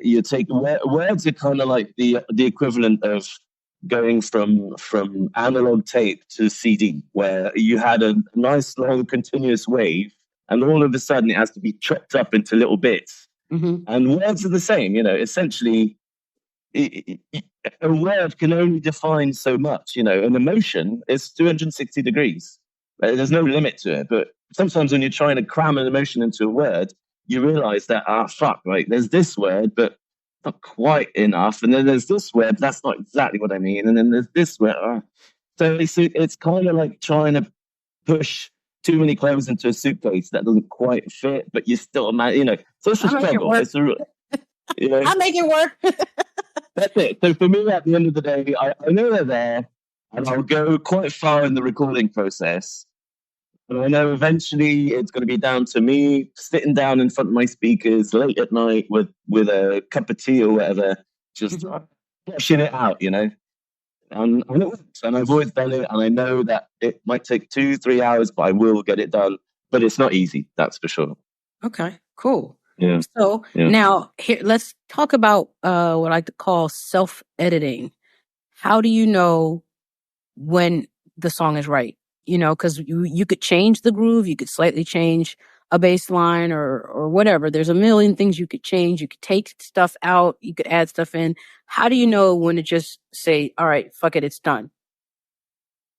words are kind of like the equivalent of going from analog tape to CD, where you had a nice long continuous wave, and all of a sudden it has to be chopped up into little bits. Mm-hmm. And words are the same, essentially. A word can only define so much, an emotion is 260 degrees. There's no limit to it. But sometimes when you're trying to cram an emotion into a word, you realize that, right, there's this word, but not quite enough. And then there's this word, but that's not exactly what I mean. And then there's this word. So it's kind of like trying to push too many clothes into a suitcase that doesn't quite fit, but you still, so it's a struggle. I'll make it work. That's it. So for me, at the end of the day, I know they're there, and I'll go quite far in the recording process. And I know eventually it's going to be down to me sitting down in front of my speakers late at night with a cup of tea or whatever, just fleshing it out, And it works. And I've always done it, and I know that it might take 2-3 hours, but I will get it done. But it's not easy, that's for sure. Okay, cool. Yeah. So now here, let's talk about what I like to call self-editing. How do you know when the song is right? Because you could change the groove, you could slightly change a bass line or whatever. There's a million things you could change. You could take stuff out, you could add stuff in. How do you know when to just say, all right, fuck it, it's done?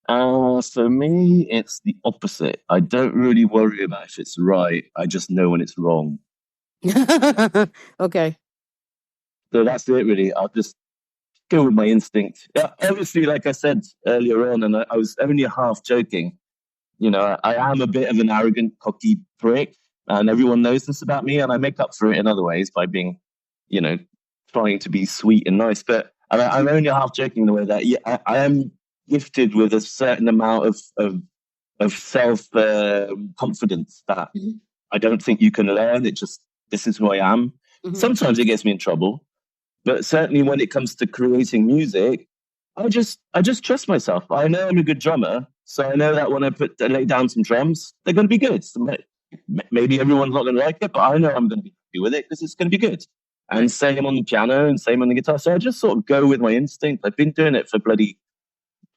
For me, it's the opposite. I don't really worry about if it's right. I just know when it's wrong. Okay. So that's it, really. I'll just go with my instinct. Obviously, like I said earlier on, and I was only half joking, I am a bit of an arrogant, cocky prick, and everyone knows this about me, and I make up for it in other ways by being, trying to be sweet and nice. But I'm only half joking in the way that I am gifted with a certain amount of self confidence that I don't think you can learn. This is who I am. Mm-hmm. Sometimes it gets me in trouble, but certainly when it comes to creating music, I just trust myself. I know I'm a good drummer, so I know that when I lay down some drums, they're going to be good. So maybe everyone's not going to like it, but I know I'm going to be happy with it because it's going to be good. And same on the piano and same on the guitar. So I just sort of go with my instinct. I've been doing it for bloody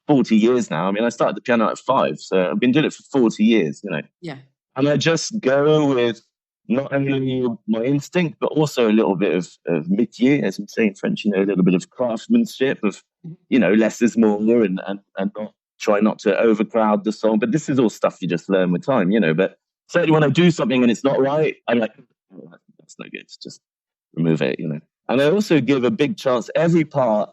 40 years now. I mean, I started the piano at 5, so I've been doing it for 40 years, Yeah. And I just go with not only my instinct, but also a little bit of métier, as we say in French, a little bit of craftsmanship of, less is more and not try not to overcrowd the song. But this is all stuff you just learn with time, But certainly when I do something and it's not right, I'm like, oh, that's no good. Just remove it, And I also give a big chance. Every part,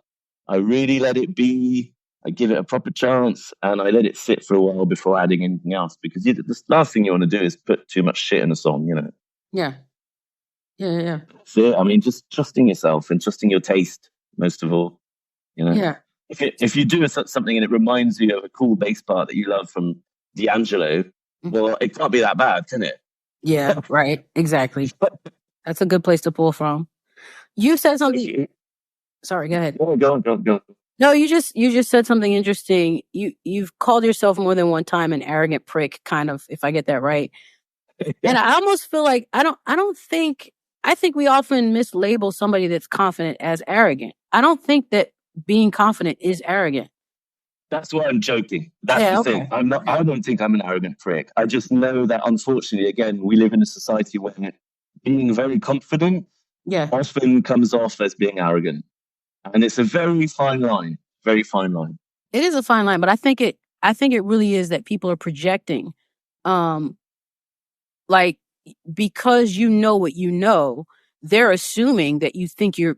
I really let it be. I give it a proper chance, and I let it sit for a while before adding anything else. Because the last thing you want to do is put too much shit in a song, you know. Yeah. Yeah. So I mean, just trusting yourself and trusting your taste, most of all, you know. Yeah. If you do something and it reminds you of a cool bass part that you love from D'Angelo, well, it can't be that bad, can it? Yeah, right. Exactly. That's a good place to pull from. You said something. Sorry, go ahead. Go. No, you just said something interesting. You've called yourself more than one time an arrogant prick, kind of, if I get that right. And I almost feel like I think we often mislabel somebody that's confident as arrogant. I don't think that being confident is arrogant. That's why I'm joking. That's the thing. I'm not. I don't think I'm an arrogant prick. I just know that, unfortunately, again, we live in a society where being very confident often comes off as being arrogant, and it's a very fine line. Very fine line. It is a fine line, but I think it really is that people are projecting, like, because you know what you know, they're assuming that you think you're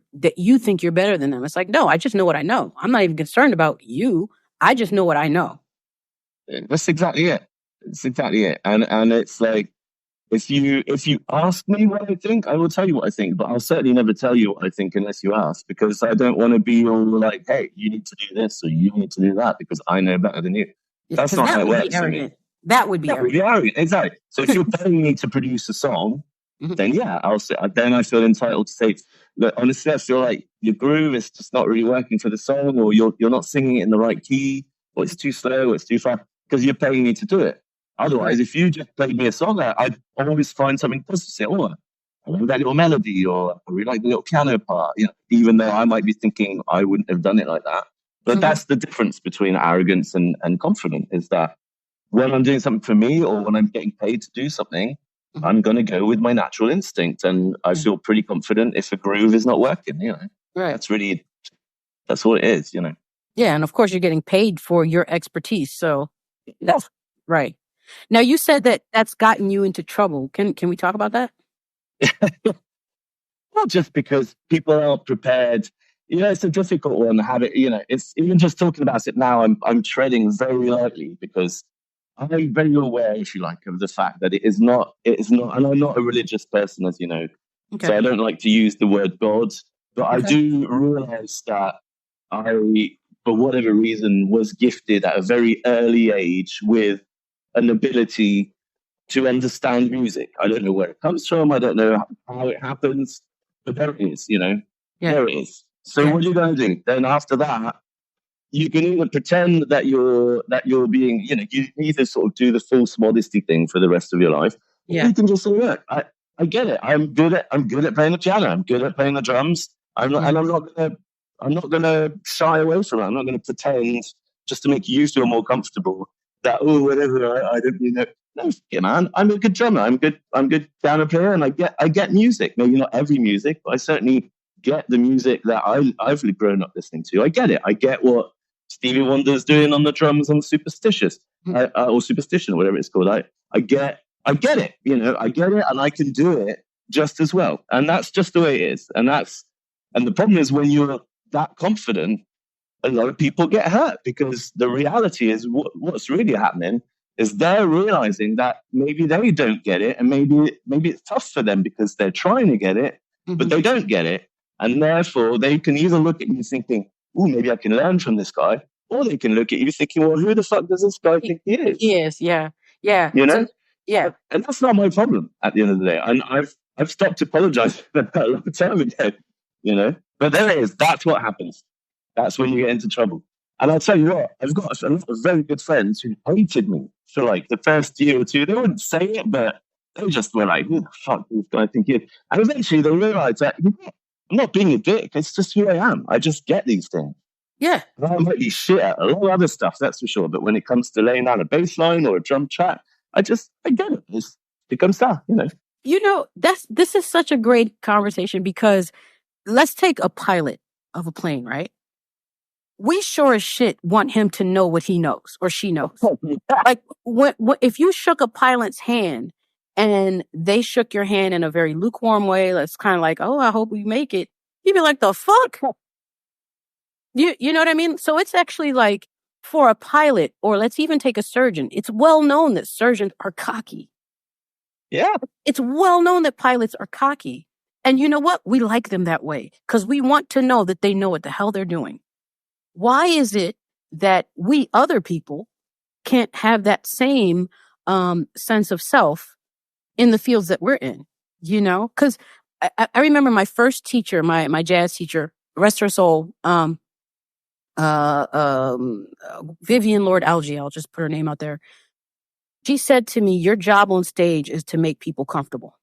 better than them. It's like, no, I just know what I know. I'm not even concerned about you. I just know what I know. That's exactly it. And it's like, if you ask me what I think, I will tell you what I think. But I'll certainly never tell you what I think unless you ask, because I don't want to be all like, hey, you need to do this or you need to do that because I know better than you. That's not how it works for me. That would be arrogant. Exactly. So if you're paying me to produce a song, then yeah, then I feel entitled to say, look, honestly, I feel like your groove is just not really working for the song, or you're not singing it in the right key, or it's too slow, or it's too fast, because you're paying me to do it. Otherwise, if you just played me a song, I'd always find something positive. Say, oh, I love that little melody, or I really like the little piano part. You know, even though I might be thinking I wouldn't have done it like that. But that's the difference between arrogance and confident, is that when I'm doing something for me, or when I'm getting paid to do something, I'm going to go with my natural instinct, and I feel pretty confident if a groove is not working. You know, that's what it is. You know. Yeah, and of course you're getting paid for your expertise, so that's right. Now, you said that that's gotten you into trouble. Can we talk about that? Well, just because people aren't prepared. You know, it's a difficult one. It's even just talking about it now. I'm treading very lightly because I'm very aware, if you like, of the fact that it is not, and I'm not a religious person, as you know, so I don't like to use the word God, but I do realize that I, for whatever reason, was gifted at a very early age with an ability to understand music. I don't know where it comes from. I don't know how it happens, but there it is, you know, there it is. So what are you going to do? Then after that, you can either pretend that you're being, you know, you either sort of do the false modesty thing for the rest of your life. Or you can just say, look, I get it. I'm good at playing the piano. I'm good at playing the drums. I'm not gonna shy away from it. I'm not gonna pretend just to make you feel more comfortable that, oh, whatever, I don't really know. No, yeah, man. I'm a good drummer. I'm good piano player, and I get music. Maybe not every music, but I certainly get the music that I've grown up listening to. I get it. I get what Stevie Wonder's doing on the drums on Superstitious, or Superstition, or whatever it's called. I get it. You know, I get it, and I can do it just as well. And that's just the way it is. And the problem is, when you're that confident, a lot of people get hurt, because the reality is what's really happening is they're realizing that maybe they don't get it, and maybe it's tough for them because they're trying to get it, but they don't get it. And therefore, they can either look at you thinking, oh, maybe I can learn from this guy, or they can look at you thinking, well, who the fuck does this guy think he is? Yes, yeah. You know? So, and that's not my problem at the end of the day. And I've stopped apologizing for that a long time ago, you know? But there it is. That's what happens. That's when you get into trouble. And I'll tell you what, I've got a lot of very good friends who hated me for like the first year or two. They wouldn't say it, but they just were like, who the fuck does this guy think he is? And eventually they realized that I'm not being a dick. It's just who I am. I just get these things. Yeah. And I might be shit at a lot of other stuff, that's for sure. But when it comes to laying down a bass line or a drum track, I get it. It becomes that, you know. You know, this is such a great conversation, because let's take a pilot of a plane, right? We sure as shit want him to know what he knows or she knows. Like, if you shook a pilot's hand and they shook your hand in a very lukewarm way, that's kind of like, oh, I hope we make it. You'd be like, the fuck? You know what I mean? So it's actually like for a pilot, or let's even take a surgeon, it's well known that surgeons are cocky. Yeah. It's well known that pilots are cocky. And you know what? We like them that way because we want to know that they know what the hell they're doing. Why is it that we other people can't have that same sense of self in the fields that we're in? You know, because I remember my first teacher, my jazz teacher, rest her soul, Vivian Lord Algie, I'll just put her name out there. She said to me, your job on stage is to make people comfortable.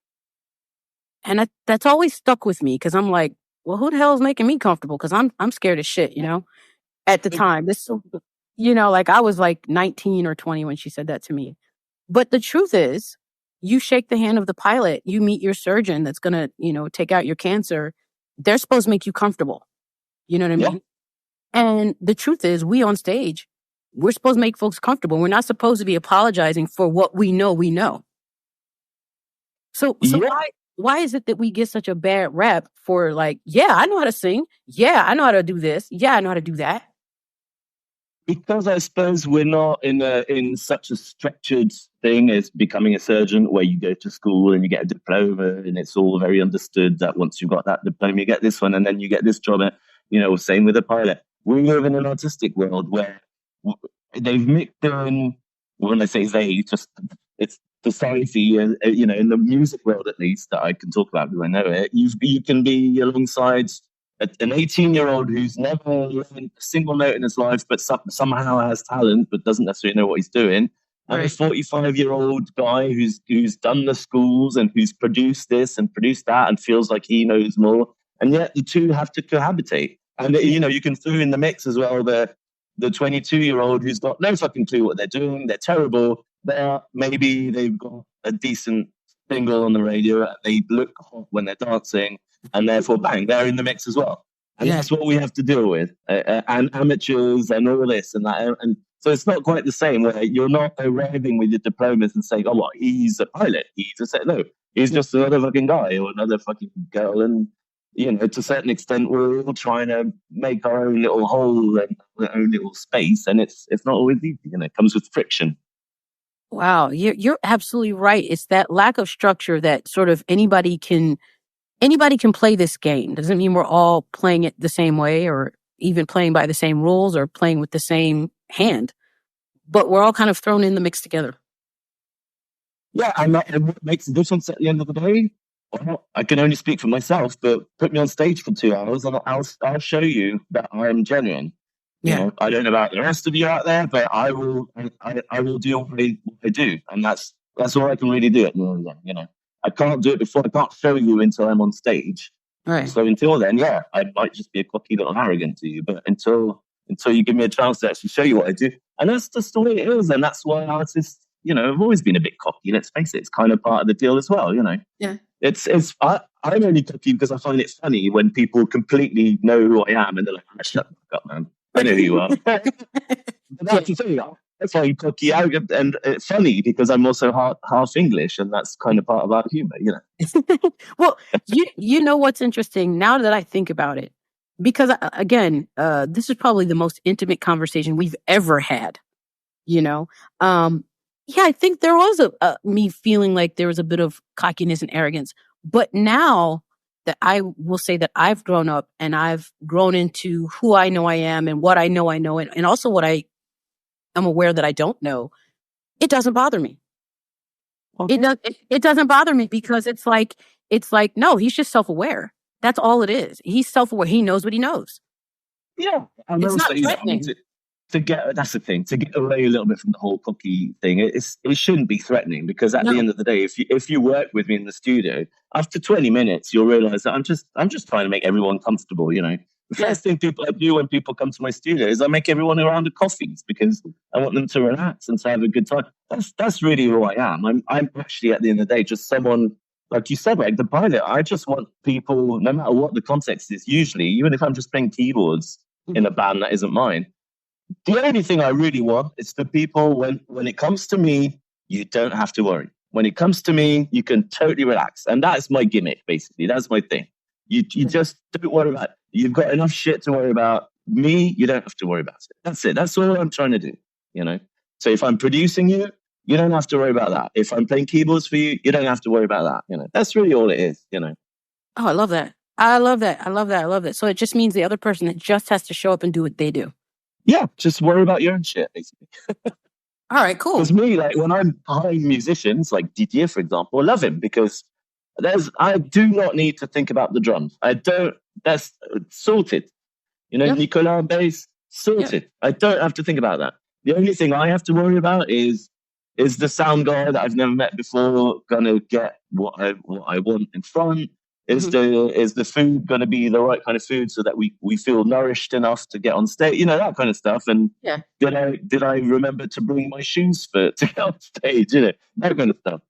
And that's always stuck with me because I'm like, well, who the hell is making me comfortable? Because I'm scared as shit, you know, at the time. You know, like I was like 19 or 20 when she said that to me. But the truth is, you shake the hand of the pilot, you meet your surgeon that's going to, you know, take out your cancer. They're supposed to make you comfortable. You know what I mean? And the truth is, we on stage, we're supposed to make folks comfortable. We're not supposed to be apologizing for what we know we know. So why is it that we get such a bad rep for like, yeah, I know how to sing. Yeah, I know how to do this. Yeah, I know how to do that. Because I suppose we're not in such a structured thing as becoming a surgeon where you go to school and you get a diploma and it's all very understood that once you've got that diploma, you get this one and then you get this job. You know, same with a pilot. We live in an artistic world where they've mixed in, when I say they, just it's society, and you know, in the music world at least that I can talk about because I know it. You can be alongside an 18-year-old who's never learned a single note in his life, but somehow has talent, but doesn't necessarily know what he's doing. And a 45-year-old guy who's done the schools and who's produced this and produced that and feels like he knows more. And yet the two have to cohabitate. And you know, you can throw in the mix as well the 22-year-old who's got no fucking clue what they're doing. They're terrible. Maybe they've got a decent single on the radio. They look hot when they're dancing. And therefore, bang, they're in the mix as well. And that's what we have to deal with. And amateurs and all this and that. And so it's not quite the same where you're not arriving with your diplomas and saying, oh, what, he's a pilot. No, he's just another fucking guy or another fucking girl. And, you know, to a certain extent, we're all trying to make our own little hole and our own little space. And it's not always easy. You know, it comes with friction. Wow, you're absolutely right. It's that lack of structure that sort of anybody can play this game. Doesn't mean we're all playing it the same way or even playing by the same rules or playing with the same hand, but we're all kind of thrown in the mix together. Yeah, and what makes a difference at the end of the day? Well, I can only speak for myself, but put me on stage for 2 hours and I'll show you that I'm genuine. You know, I don't know about the rest of you out there, but I will do what I do, and that's all I can really do at the end. You know, I can't do it before. I can't show you until I'm on stage. Right. So until then, yeah, I might just be a cocky little arrogant to you. But until you give me a chance to actually show you what I do, and that's just the way it is, and that's why artists, you know, have always been a bit cocky. Let's face it, it's kind of part of the deal as well. You know. Yeah. I'm only cocky because I find it funny when people completely know who I am and they're like, shut the fuck up, man. I know who you are. But that's the thing. I find cocky, arrogant, and funny because I'm also half English, and that's kind of part of our humor, you know. Well, you know what's interesting now that I think about it, because again, this is probably the most intimate conversation we've ever had. You know, yeah, I think there was me feeling like there was a bit of cockiness and arrogance, but now that I will say that I've grown up and I've grown into who I know I am and what I know, and also what I am aware that I don't know, it doesn't bother me. Okay. It doesn't bother me because it's like, no, he's just self-aware. That's all it is. He's self-aware. He knows what he knows. Yeah. It's not threatening. That's the thing, to get away a little bit from the whole cocky thing, it shouldn't be threatening, because at the end of the day, if you work with me in the studio, after 20 minutes, you'll realize that I'm just trying to make everyone comfortable, you know. The first thing I do when people come to my studio is I make everyone around the coffees because I want them to relax and to have a good time. That's really who I am. I'm actually, at the end of the day, just someone, like you said, like the pilot. I just want people, no matter what the context is, usually, even if I'm just playing keyboards in a band that isn't mine, the only thing I really want is for people, when it comes to me, you don't have to worry. When it comes to me, you can totally relax. And that's my gimmick, basically. That's my thing. You just don't worry about it. You've got enough shit to worry about. Me, you don't have to worry about it. That's it. That's all I'm trying to do. You know. So if I'm producing you, you don't have to worry about that. If I'm playing keyboards for you, you don't have to worry about that. You know. That's really all it is. You know. Oh, I love that. I love that. I love that. I love that. So it just means the other person that just has to show up and do what they do. Yeah, just worry about your own shit, basically. All right, cool. Because me, like when I'm behind musicians, like Didier, for example, I love him because I do not need to think about the drums. I don't. That's sorted. You know, Nicolas on bass, sorted. I don't have to think about that. The only thing I have to worry about is the sound guy that I've never met before gonna get what I want in front? Is the food gonna be the right kind of food so that we feel nourished enough to get on stage? You know, that kind of stuff. And did I remember to bring my shoes to get on stage? You know, that kind of stuff.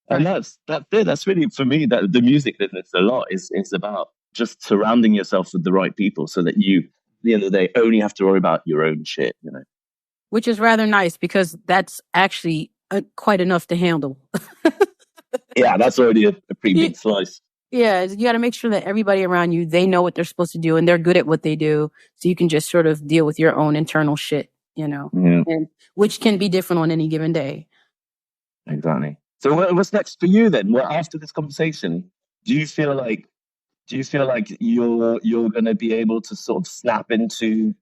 And that's it. That's really, for me, that the music business a lot is about just surrounding yourself with the right people so that you, at the end of the day, only have to worry about your own shit, you know. Which is rather nice because that's actually quite enough to handle. Yeah, that's already a pretty big slice. Yeah, you got to make sure that everybody around you, they know what they're supposed to do and they're good at what they do. So you can just sort of deal with your own internal shit, you know, and which can be different on any given day. Exactly. So what's next for you then? Well, after this conversation, do you feel like you're going to be able to sort of snap into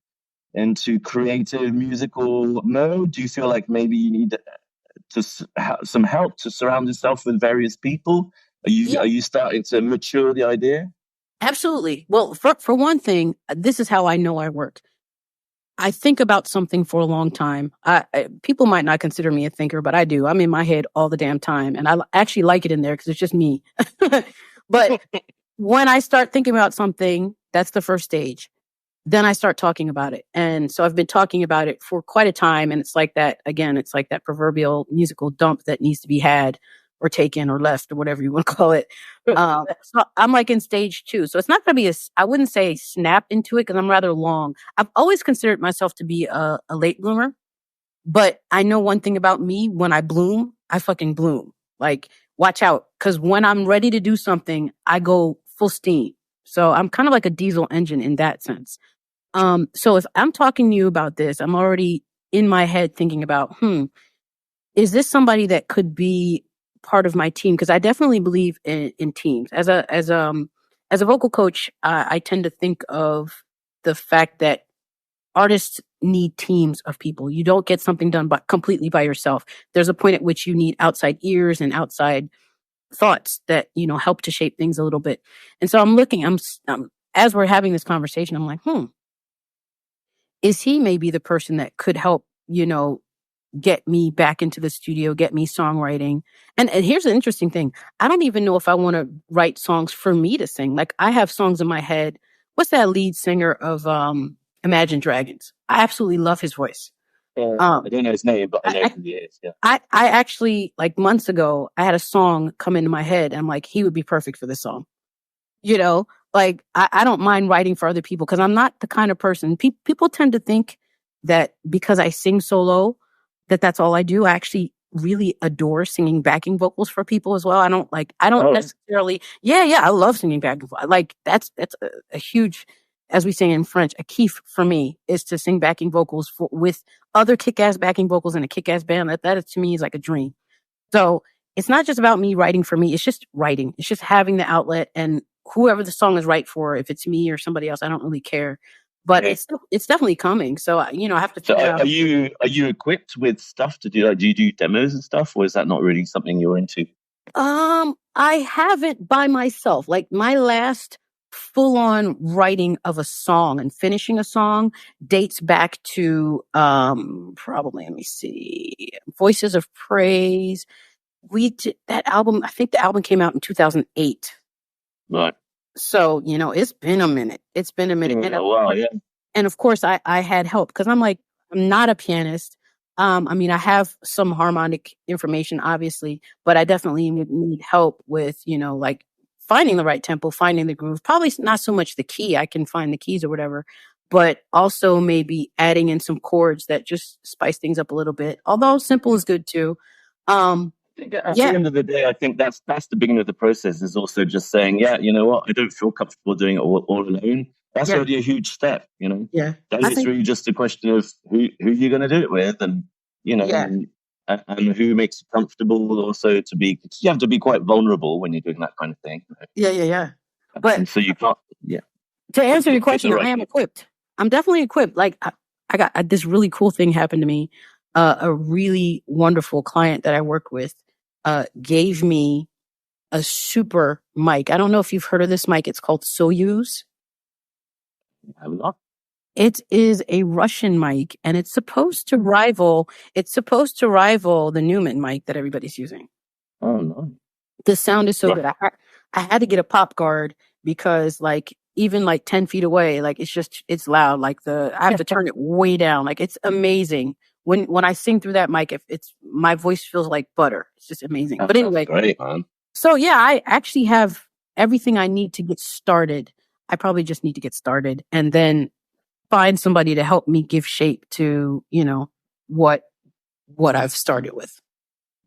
creative musical mode? Do you feel like maybe you need some help to surround yourself with various people? Are you starting to mature the idea? Absolutely. Well, for one thing, this is how I know I work. I think about something for a long time. People might not consider me a thinker, but I do. I'm in my head all the damn time. And I actually like it in there because it's just me. But when I start thinking about something, that's the first stage. Then I start talking about it. And so I've been talking about it for quite a time. And it's like that, again, it's like that proverbial musical dump that needs to be had or taken or left or whatever you want to call it. So I'm like in stage 2. So it's not going to be I wouldn't say snap into it because I'm rather long. I've always considered myself to be a late bloomer, but I know one thing about me: when I bloom, I fucking bloom. Like, watch out. Cause when I'm ready to do something, I go full steam. So I'm kind of like a diesel engine in that sense. So if I'm talking to you about this, I'm already in my head thinking about, is this somebody that could be part of my team? Because I definitely believe in teams. As a vocal coach, I tend to think of the fact that artists need teams of people. You don't get something done completely by yourself. There's a point at which you need outside ears and outside thoughts that, you know, help to shape things a little bit. And so I'm looking, as we're having this conversation, I'm like, is he maybe the person that could help, you know, get me back into the studio, get me songwriting? And here's the interesting thing. I don't even know if I want to write songs for me to sing. Like, I have songs in my head. What's that lead singer of Imagine Dragons? I absolutely love his voice. I don't know his name, but I know who he is. Yeah. I actually, like, months ago, I had a song come into my head. And I'm like, he would be perfect for this song. You know, like, I don't mind writing for other people because I'm not the kind of person. People tend to think that because I sing solo, that's all I do. I actually really adore singing backing vocals for people as well. I don't necessarily. Yeah. I love singing backing vocals. Like, that's a huge, as we say in French, a kiff for me is to sing backing vocals with other kick-ass backing vocals in a kick-ass band. That to me is like a dream. So it's not just about me writing for me. It's just writing. It's just having the outlet, and whoever the song is right for, if it's me or somebody else, I don't really care. But it's definitely coming. So, you know, I have to figure out. Are you equipped with stuff to do? Like, do you do demos and stuff, or is that not really something you're into? I haven't by myself. Like, my last full-on writing of a song and finishing a song dates back to probably, let me see, Voices of Praise. We did that album. I think the album came out in 2008. Right. So, you know, it's been a minute. And of course, I had help because I'm not a pianist. I mean, I have some harmonic information, obviously, but I definitely need help with, you know, like, finding the right tempo, finding the groove. Probably not so much the key. I can find the keys or whatever, but also maybe adding in some chords that just spice things up a little bit. Although simple is good too. At the end of the day, I think that's the beginning of the process, is also just saying, yeah, you know what, I don't feel comfortable doing it all alone. That's already a huge step, you know. Yeah. Then it's really just a question of who you're going to do it with, and you know, and who makes you comfortable. Also, you have to be quite vulnerable when you're doing that kind of thing. Yeah. But and so you can't. Yeah. To answer your question, I am equipped. I'm definitely equipped. Like I got this really cool thing happened to me. A really wonderful client that I work with gave me a super mic. I don't know if you've heard of this mic. It's called Soyuz. I have not. It is a Russian mic, and it's supposed to rival the Neumann mic that everybody's using. Oh no. The sound is so good. I had to get a pop guard because even 10 feet away, it's loud. I have to turn it way down. It's amazing. When I sing through that mic, my voice feels like butter. It's just amazing. But anyway, great, man. So yeah, I actually have everything I need to get started. I probably just need to get started and then find somebody to help me give shape to, what I've started with.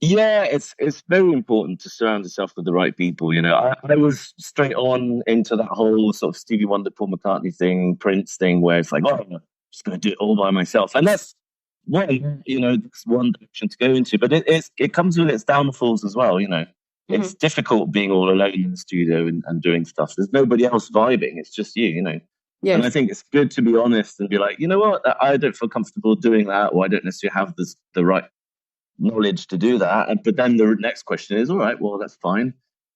Yeah, it's very important to surround yourself with the right people. I was straight on into that whole sort of Stevie Wonder, Paul McCartney thing, Prince thing, where it's like, oh, I'm just going to do it all by myself. And that's it's one direction to go into. But it comes with its downfalls as well, It's difficult being all alone in the studio and doing stuff. There's nobody else vibing. It's just you, Yes. And I think it's good to be honest and be like, you know what, I don't feel comfortable doing that, or I don't necessarily have the right knowledge to do that. But then the next question is, all right, well, that's fine.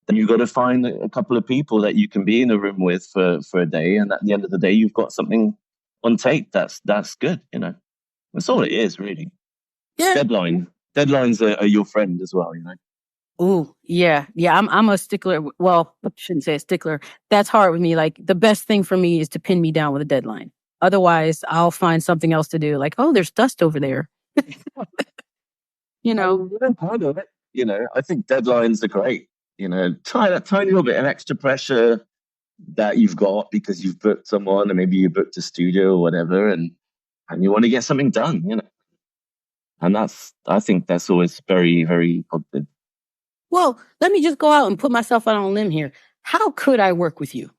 Then you've got to find a couple of people that you can be in a room with for a day. And at the end of the day, you've got something on tape that's good, That's all it is, really. Yeah. Deadlines are your friend as well, Oh, yeah. I'm a stickler. Well, I shouldn't say a stickler. That's hard with me. The best thing for me is to pin me down with a deadline. Otherwise, I'll find something else to do. Oh, there's dust over there. Part of it. I think deadlines are great. Try that tiny little bit of extra pressure that you've got because you've booked someone, or maybe you booked a studio or whatever, and you want to get something done, And I think that's always very, very positive. Well, let me just go out and put myself out on a limb here. How could I work with you?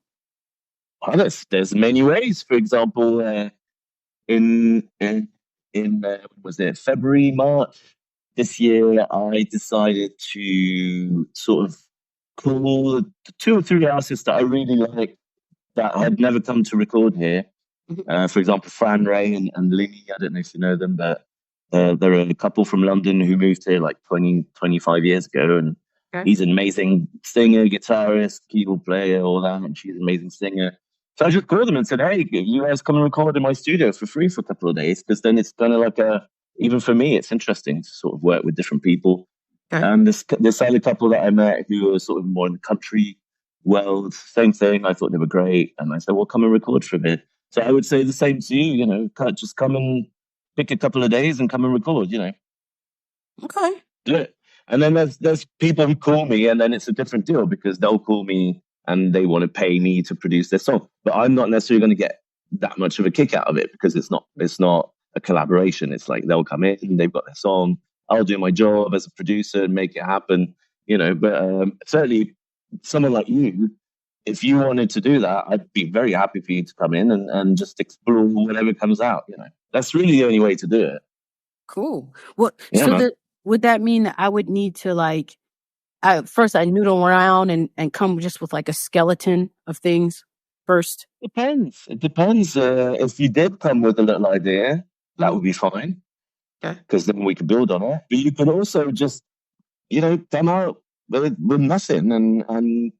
Well, there's many ways. For example, in was it February, March this year, I decided to sort of call 2 or 3 artists that I really like that had never come to record here. For example, Fran Ray and Linny. I don't know if you know them, but they're a couple from London who moved here 25 years ago, and he's an amazing singer, guitarist, keyboard player, all that, and she's an amazing singer. So I just called them and said, hey, you guys come and record in my studio for free for a couple of days, because then it's kind of even for me, it's interesting to sort of work with different people. And this other couple that I met who were sort of more in the country world, same thing. I thought they were great. And I said, well, come and record for a bit. So I would say the same to you, just come and pick a couple of days and come and record, Okay. Do it. And then there's people who call me, and then it's a different deal because they'll call me and they want to pay me to produce their song. But I'm not necessarily going to get that much of a kick out of it because it's not a collaboration. It's they'll come in and they've got their song. I'll do my job as a producer and make it happen, But certainly someone like you, if you wanted to do that, I'd be very happy for you to come in and just explore whatever comes out, That's really the only way to do it. Cool. Well, yeah, would that mean that I would need to first I noodle around and come just with a skeleton of things first? It depends. If you did come with a little idea, that would be fine. Okay. Because then we could build on it. But you could also just, come out with nothing and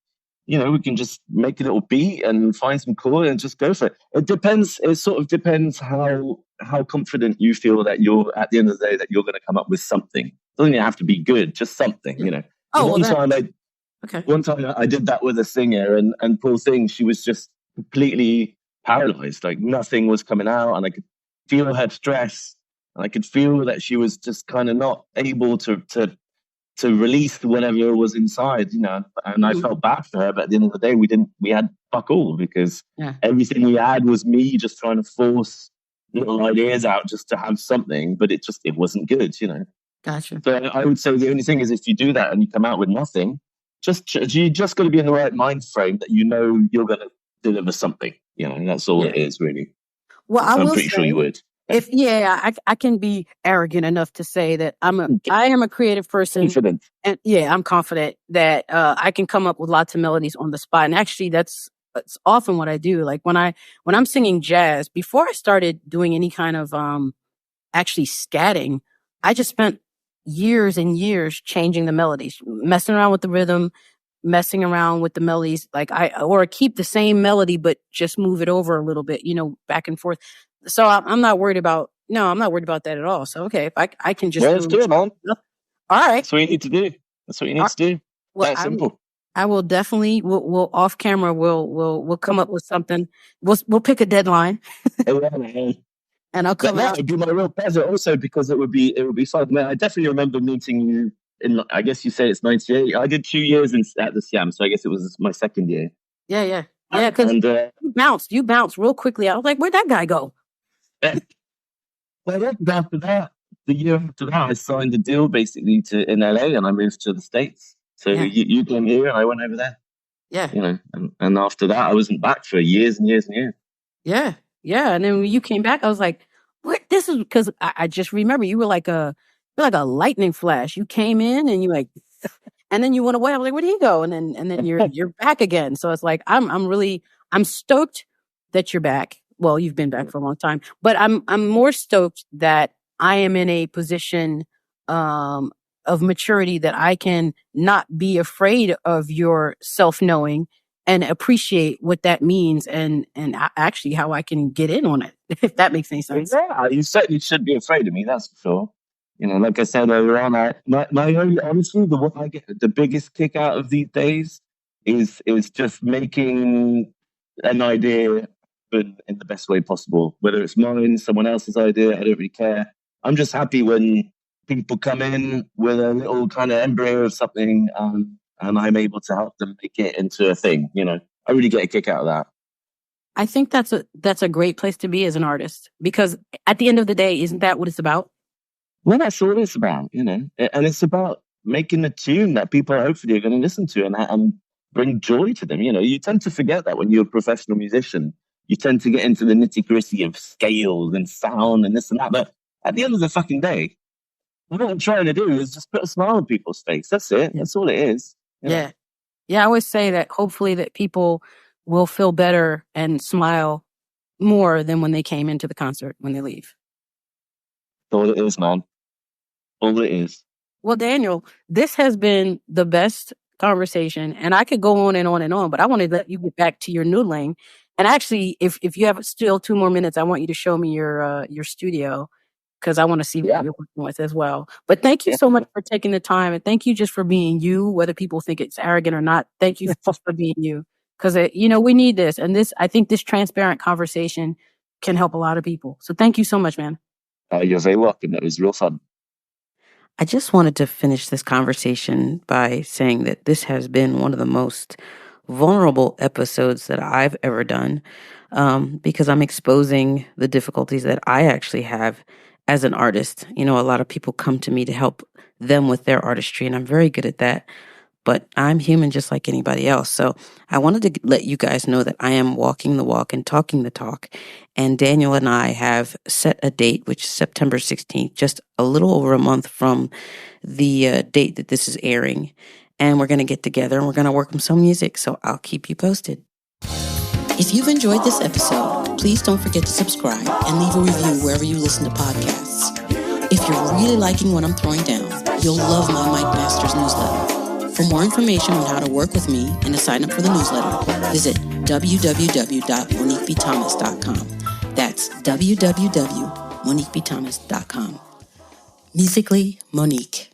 we can just make a little beat and find some chord and just go for it. It depends. It sort of depends how confident you feel that you're at the end of the day that you're going to come up with something. It doesn't even have to be good, just something, Oh, one time I did that with a singer and poor thing, she was just completely paralyzed. Nothing was coming out, and I could feel her stress, and I could feel that she was just kind of not able to release whatever was inside, and I felt bad for her. But at the end of the day, we had fuck all because everything we had was me just trying to force little ideas out just to have something, but it wasn't good, Gotcha. So I would say the only thing is if you do that and you come out with nothing, you just got to be in the right mind frame that you know you're going to deliver something. You know, that's all it is, really. Well, I I'm will pretty say, sure you would. I can be arrogant enough to say that I am a creative person. Confident. And I'm confident that I can come up with lots of melodies on the spot. And actually, that's often what I do. Like when I'm singing jazz, before I started doing any kind of actually scatting, I just spent years and years changing the melodies, messing around with the rhythm, messing around with the melodies, or keep the same melody but just move it over a little bit, back and forth. So I'm not worried about that at all. So okay, if I can just let's do it, man. All right, that's what you need to do. Well, That's simple. I will definitely. We'll off camera. We'll come up with something. We'll pick a deadline. And I'll come out. It'd be my real pleasure. Also, because it would be fun. Man, I definitely remember meeting you in. I guess you say it's '98. I did 2 years at the Siam, so I guess it was my second year. Yeah. Because you bounced real quickly. I was like, where'd that guy go? Well, after that, the year after that, I signed a deal basically in LA, and I moved to the States. So you came here, and I went over there. Yeah. And after that, I wasn't back for years and years and years. Yeah. And then when you came back, I was like, "What? This is because I just remember you were like a lightning flash. You came in and you like, and then you went away. I was like, where did he go? And then you're back again. So it's like I'm stoked that you're back. Well, you've been back for a long time, but I'm more stoked that I am in a position of maturity that I can not be afraid of your self-knowing and appreciate what that means and actually how I can get in on it, if that makes any sense. Yeah, you certainly should be afraid of me, that's for sure. Like I said earlier on, honestly, what I get the biggest kick out of these days is just making an idea in the best way possible. Whether it's mine, someone else's idea, I don't really care. I'm just happy when people come in with a little kind of embryo of something, and I'm able to help them make it into a thing. I really get a kick out of that. I think that's a great place to be as an artist, because at the end of the day, isn't that what it's about? Well, that's all it's about, and it's about making a tune that people hopefully are going to listen to and bring joy to them. You tend to forget that when you're a professional musician. You tend to get into the nitty-gritty of scales and sound and this and that. But at the end of the fucking day, what I'm trying to do is just put a smile on people's face. That's it. That's all it is. Yeah. I always say that hopefully that people will feel better and smile more than when they came into the concert when they leave. All it is, man. All it is. Well, Daniel, this has been the best conversation, and I could go on and on and on, but I want to let you get back to your noodling. And actually, if you have still 2 more minutes, I want you to show me your studio, because I want to see what you're working with as well. But thank you so much for taking the time, and thank you just for being you, whether people think it's arrogant or not. Thank you just for being you, because we need this, and I think this transparent conversation can help a lot of people. So thank you so much, man. You're very welcome. That was real fun. I just wanted to finish this conversation by saying that this has been one of the most vulnerable episodes that I've ever done, because I'm exposing the difficulties that I actually have as an artist. A lot of people come to me to help them with their artistry, and I'm very good at that. But I'm human just like anybody else. So I wanted to let you guys know that I am walking the walk and talking the talk. And Daniel and I have set a date, which is September 16th, just a little over a month from the date that this is airing. And we're going to get together and we're going to work on some music. So I'll keep you posted. If you've enjoyed this episode, please don't forget to subscribe and leave a review wherever you listen to podcasts. If you're really liking what I'm throwing down, you'll love my Mike Masters newsletter. For more information on how to work with me and to sign up for the newsletter, visit www.moniquebthomas.com. That's www.moniquebthomas.com. Musically, Monique.